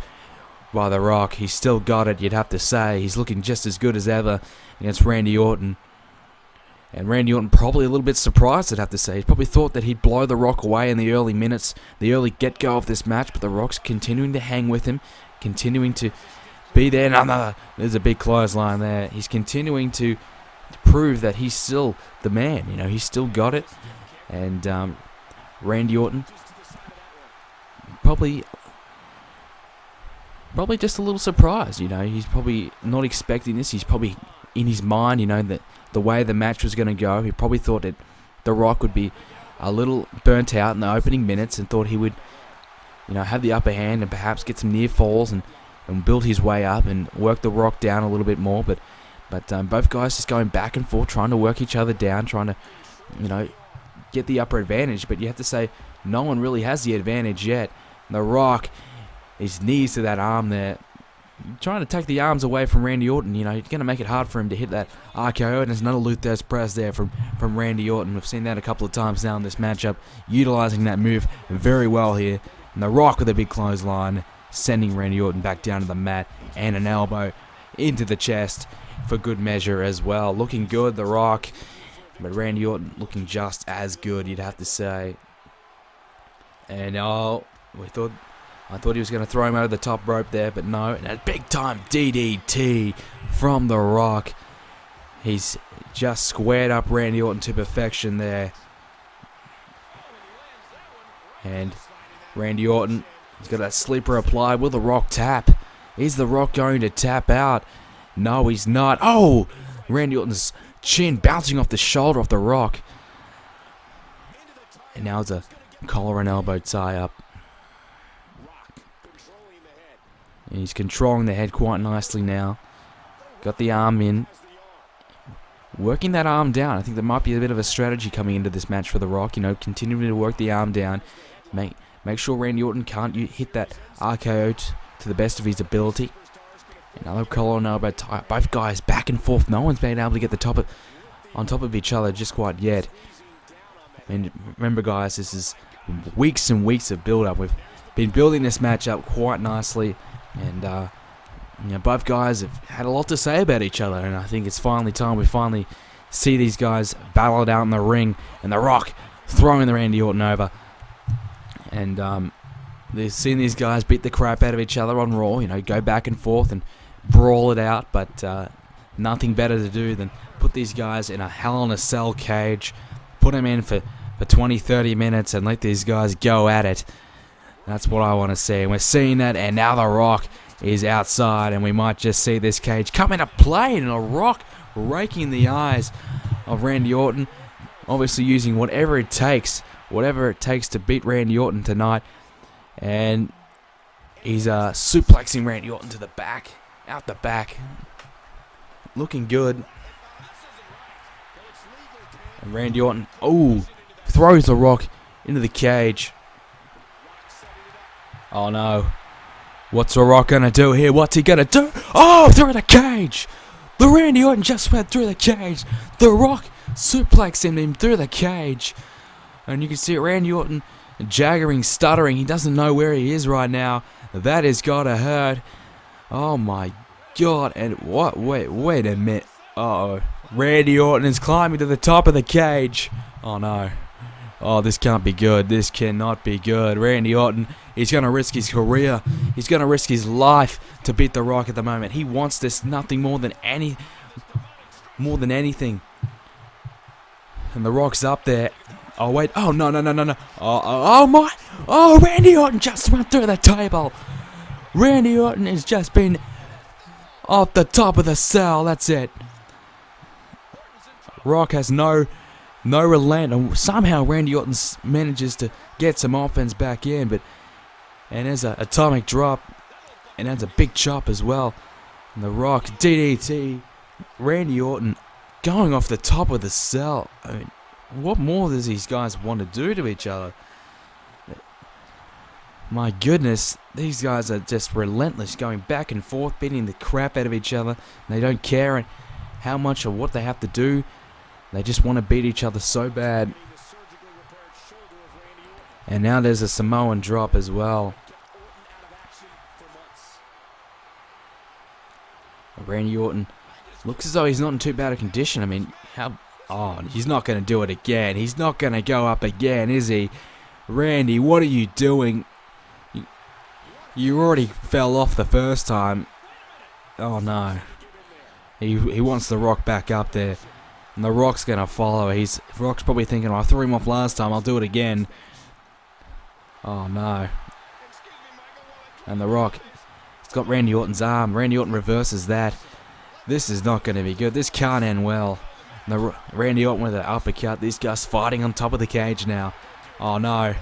Speaker 1: by The Rock. He's still got it, you'd have to say. He's looking just as good as ever against Randy Orton. And Randy Orton probably a little bit surprised, I'd have to say. He probably thought that he'd blow The Rock away in the early minutes, the early get-go of this match, but The Rock's continuing to hang with him, continuing to be there. There's a big clothesline there. He's continuing to prove that he's still the man. He's still got it. And Randy Orton probably just a little surprised. He's probably not expecting this. He's probably in his mind, that the way the match was going to go, he probably thought that The Rock would be a little burnt out in the opening minutes, and thought he would, have the upper hand and perhaps get some near falls and build his way up and work The Rock down a little bit more. But both guys just going back and forth, trying to work each other down, trying to, get the upper advantage. But you have to say, no one really has the advantage yet. The Rock, his knees to that arm there, trying to take the arms away from Randy Orton. He's going to make it hard for him to hit that RKO, and there's another Luther's press there from Randy Orton. We've seen that a couple of times now in this matchup, utilizing that move very well here. And The Rock with a big clothesline, sending Randy Orton back down to the mat, and an elbow into the chest for good measure as well. Looking good, The Rock. But Randy Orton looking just as good, you'd have to say. And I thought he was going to throw him over the top rope there, but no. And a big time DDT from The Rock. He's just squared up Randy Orton to perfection there. And Randy Orton, he's got that sleeper applied. Will The Rock tap? Is The Rock going to tap out? No, he's not. Oh! Randy Orton's chin bouncing off the shoulder of The Rock. And now it's a collar and elbow tie up. And he's controlling the head quite nicely now. Got the arm in. Working that arm down. I think there might be a bit of a strategy coming into this match for The Rock. You know, continuing to work the arm down. Make sure Randy Orton can't hit that RKO to the best of his ability. Another collar and elbow tie. Both guys back and forth. No one's been able to get on top of each other just quite yet. And remember, guys, this is weeks and weeks of build-up. We've been building this match up quite nicely, and you know, both guys have had a lot to say about each other. And I think it's finally time we finally see these guys battle it out in the ring. And The Rock throwing the Randy Orton over. And they've seen these guys beat the crap out of each other on Raw. You know, go back and forth and brawl it out, but nothing better to do than put these guys in a Hell in a Cell cage, put them in for 20-30 minutes and let these guys go at it. That's what I want to see, and we're seeing that. And now The Rock is outside, and we might just see this cage come into play, and The Rock raking the eyes of Randy Orton, obviously using whatever it takes to beat Randy Orton tonight. And he's suplexing Randy Orton to the back, out the back. Looking good. And Randy Orton, throws The Rock into the cage. Oh no. What's The Rock going to do here? What's he going to do? Oh, through the cage. The Randy Orton just went through the cage. The Rock suplexing him through the cage. And you can see Randy Orton jaggering, stuttering. He doesn't know where he is right now. That has got to hurt. Oh my God. And what? Wait a minute. Uh-oh. Randy Orton is climbing to the top of the cage. Oh no. Oh, this can't be good. This cannot be good. Randy Orton, he's going to risk his career. He's going to risk his life to beat The Rock at the moment. He wants this nothing more than anything. And The Rock's up there. Oh, wait. Oh, no. Oh, my. Oh, Randy Orton just went through the table. Randy Orton has just been off the top of the cell. That's it. Rock has no relent. And somehow Randy Orton manages to get some offense back in. And there's an atomic drop. And that's a big chop as well. And The Rock, DDT. Randy Orton going off the top of the cell. I mean, what more does these guys want to do to each other? My goodness, these guys are just relentless, going back and forth, beating the crap out of each other. They don't care how much or what they have to do. They just want to beat each other so bad. And now there's a Samoan drop as well. Randy Orton looks as though he's not in too bad a condition. I mean, oh, he's not going to do it again. He's not going to go up again, is he? Randy, what are you doing? You already fell off the first time. Oh, no. He wants The Rock back up there. And The Rock's going to follow. Rock's probably thinking, I threw him off last time. I'll do it again. Oh, no. And The Rock, he's got Randy Orton's arm. Randy Orton reverses that. This is not going to be good. This can't end well. Randy Orton with an uppercut. These guys fighting on top of the cage now. Oh, no.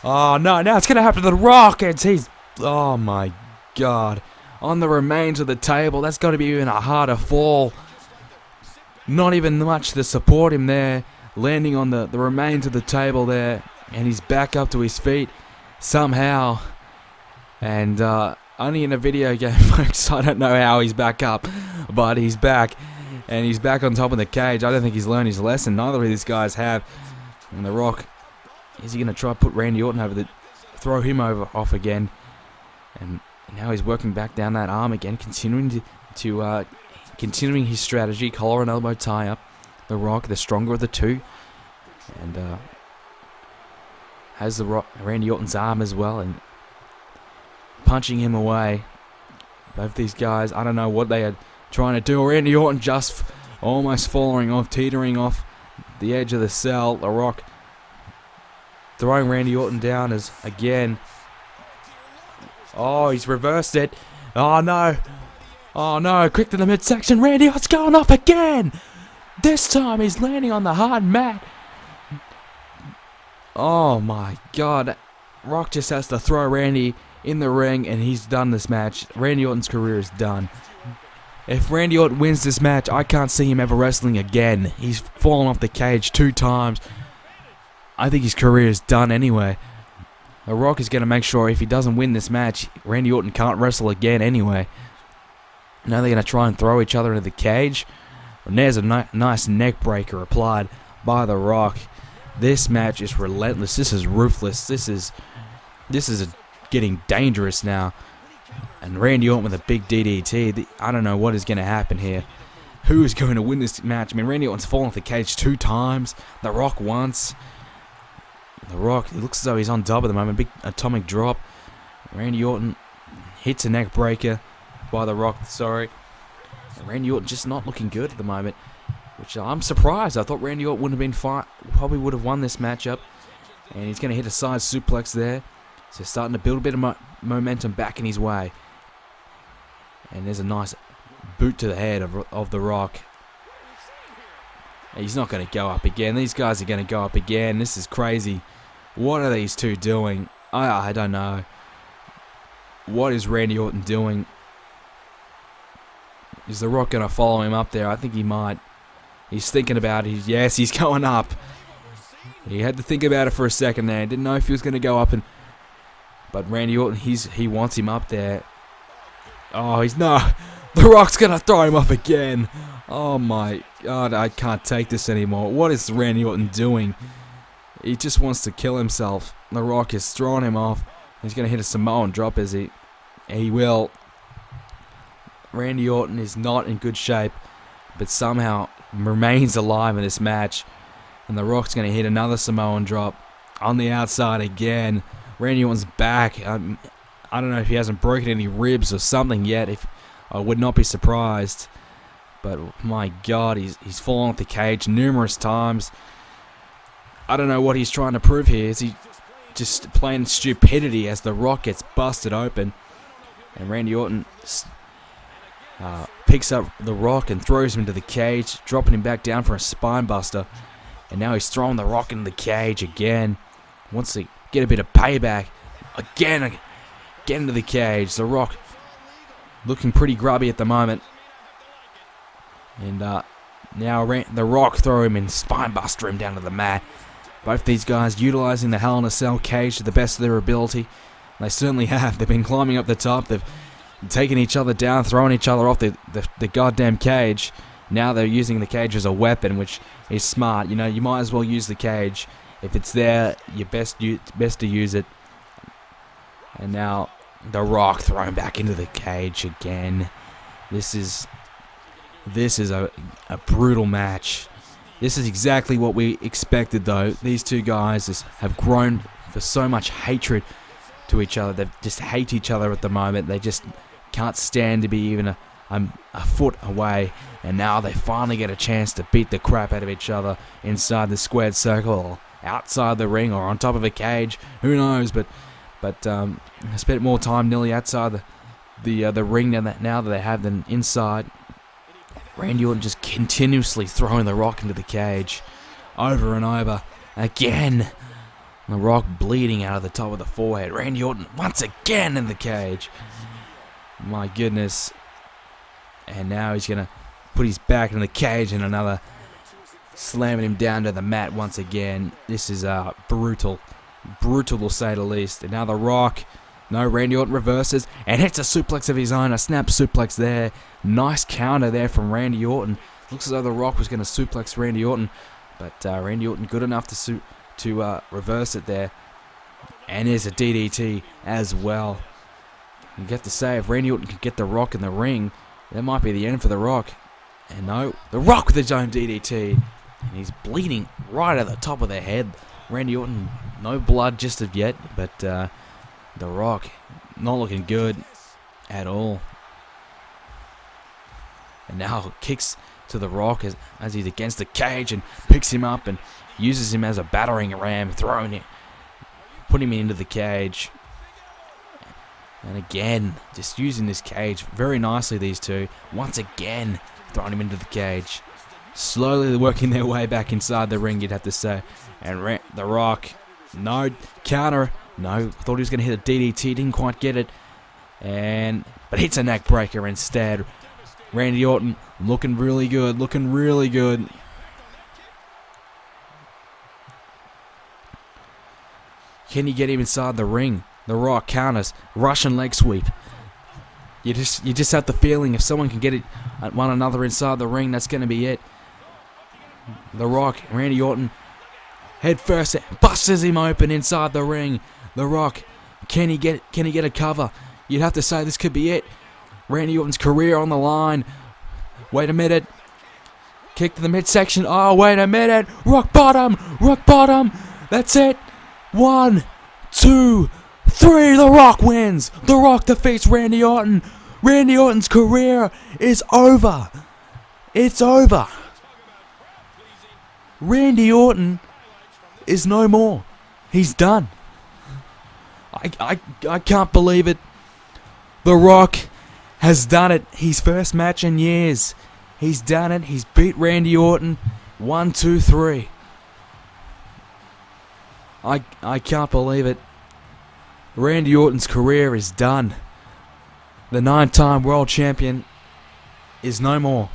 Speaker 1: Oh, no. Now it's going to happen to The Rock. Oh, my God. On the remains of the table. That's got to be even a harder fall. Not even much to support him there. Landing on the remains of the table there. And he's back up to his feet somehow. And only in a video game, folks. I don't know how he's back up. But he's back. And he's back on top of the cage. I don't think he's learned his lesson. Neither of these guys have. And The Rock, is he going to try to put Randy Orton over throw him off again? And now he's working back down that arm again, continuing to continuing his strategy, collar and elbow tie-up. The Rock, the stronger of the two. And has the Rock, Randy Orton's arm as well, and punching him away. Both these guys, I don't know what they are trying to do. Randy Orton just almost falling off, teetering off the edge of the cell. The Rock throwing Randy Orton down as again. Oh, he's reversed it. Oh no. Oh no, quick to the midsection. Randy Orton's going off again. This time he's landing on the hard mat. Oh my god. Rock just has to throw Randy in the ring and he's done this match. Randy Orton's career is done. If Randy Orton wins this match, I can't see him ever wrestling again. He's fallen off the cage 2 times. I think his career is done anyway. The Rock is going to make sure if he doesn't win this match, Randy Orton can't wrestle again anyway. Now they're going to try and throw each other into the cage. And there's a nice neck breaker applied by The Rock. This match is relentless. This is ruthless. This is getting dangerous now. And Randy Orton with a big DDT. I don't know what is going to happen here. Who is going to win this match? I mean, Randy Orton's fallen off the cage 2 times. The Rock once. The Rock, it looks as though he's on top at the moment. Big atomic drop. Randy Orton hits a neck breaker by The Rock, sorry. And Randy Orton just not looking good at the moment, which I'm surprised. I thought Randy Orton would have been fine. Probably would have won this matchup. And he's going to hit a side suplex there. So starting to build a bit of momentum back in his way. And there's a nice boot to the head of The Rock. He's not going to go up again. These guys are going to go up again. This is crazy. What are these two doing? I don't know. What is Randy Orton doing? Is The Rock going to follow him up there? I think he might. He's thinking about it. Yes, he's going up. He had to think about it for a second there. Didn't know if he was going to go up. But Randy Orton, he wants him up there. Oh, he's not. The Rock's going to throw him up again. Oh my god, I can't take this anymore. What is Randy Orton doing? He just wants to kill himself. The Rock is throwing him off. He's going to hit a Samoan drop as he will. Randy Orton is not in good shape, but somehow remains alive in this match. And The Rock's going to hit another Samoan drop on the outside again. Randy Orton's back. I don't know if he hasn't broken any ribs or something yet. I would not be surprised. But my god, he's fallen off the cage numerous times. I don't know what he's trying to prove here. Is he just playing stupidity as The Rock gets busted open? And Randy Orton picks up The Rock and throws him into the cage, dropping him back down for a spine buster. And now he's throwing The Rock into the cage again. Wants to get a bit of payback. Again, get into the cage. The Rock looking pretty grubby at the moment. And now The Rock throw him and spinebuster him down to the mat. Both these guys utilizing the Hell in a Cell cage to the best of their ability. They certainly have. They've been climbing up the top. They've taken each other down, throwing each other off the goddamn cage. Now they're using the cage as a weapon, which is smart. You know, you might as well use the cage. If it's there, you're best to use it. And now The Rock thrown back into the cage again. This is a brutal match. This is exactly what we expected, though. These two guys have grown for so much hatred to each other. They just hate each other at the moment. They just can't stand to be even a foot away. And now they finally get a chance to beat the crap out of each other inside the squared circle, or outside the ring, or on top of a cage. Who knows? But I spent more time nearly outside the ring now that they have than inside. Randy Orton just continuously throwing The Rock into the cage over and over again. The Rock bleeding out of the top of the forehead. Randy Orton once again in the cage. My goodness. And now he's going to put his back in the cage and another slamming him down to the mat once again. This is brutal. Brutal to say the least. And now The Rock. No, Randy Orton reverses and hits a suplex of his own. A snap suplex there. Nice counter there from Randy Orton. Looks as though The Rock was going to suplex Randy Orton. But Randy Orton good enough to reverse it there. And there's a DDT as well. You have to say, if Randy Orton could get The Rock in the ring, that might be the end for The Rock. And no, The Rock with his own DDT. And he's bleeding right at the top of the head. Randy Orton, no blood just of yet, but The Rock not looking good at all. And now kicks to The Rock as he's against the cage and picks him up and uses him as a battering ram, throwing it, putting him into the cage. And again, just using this cage very nicely, these two. Once again, throwing him into the cage. Slowly working their way back inside the ring, you'd have to say. And The Rock, no counter. No, thought he was going to hit a DDT, didn't quite get it. But hits a neck breaker instead. Randy Orton looking really good, looking really good. Can you get him inside the ring? The Rock counters, Russian leg sweep. You just have the feeling if someone can get it at one another inside the ring, that's going to be it. The Rock, Randy Orton, head first, busts him open inside the ring. The Rock, can he get a cover? You'd have to say this could be it. Randy Orton's career on the line. Wait a minute. Kick to the midsection. Oh, wait a minute. Rock bottom. Rock bottom. That's it. 1, 2, 3. The Rock wins. The Rock defeats Randy Orton. Randy Orton's career is over. It's over. Randy Orton is no more. He's done. I can't believe it. The Rock has done it. His first match in years. He's done it. He's beat Randy Orton. 1, 2, 3. I can't believe it. Randy Orton's career is done. The 9-time world champion is no more.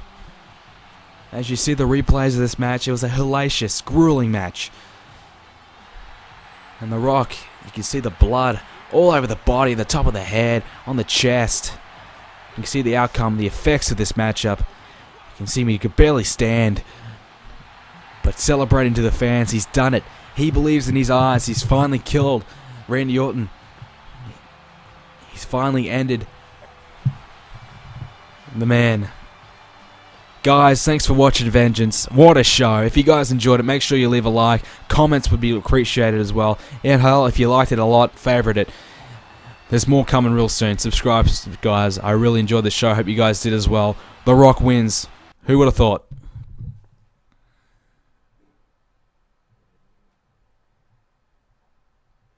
Speaker 1: As you see the replays of this match, it was a hellacious, grueling match. And The Rock, you can see the blood all over the body, the top of the head, on the chest. You can see the outcome, the effects of this matchup. You can see he could barely stand. But celebrating to the fans, he's done it. He believes in his eyes. He's finally killed Randy Orton. He's finally ended the man. Guys, thanks for watching Vengeance. What a show. If you guys enjoyed it, make sure you leave a like. Comments would be appreciated as well. And hell, if you liked it a lot, favorite it. There's more coming real soon. Subscribe, guys. I really enjoyed the show. Hope you guys did as well. The Rock wins. Who would have thought?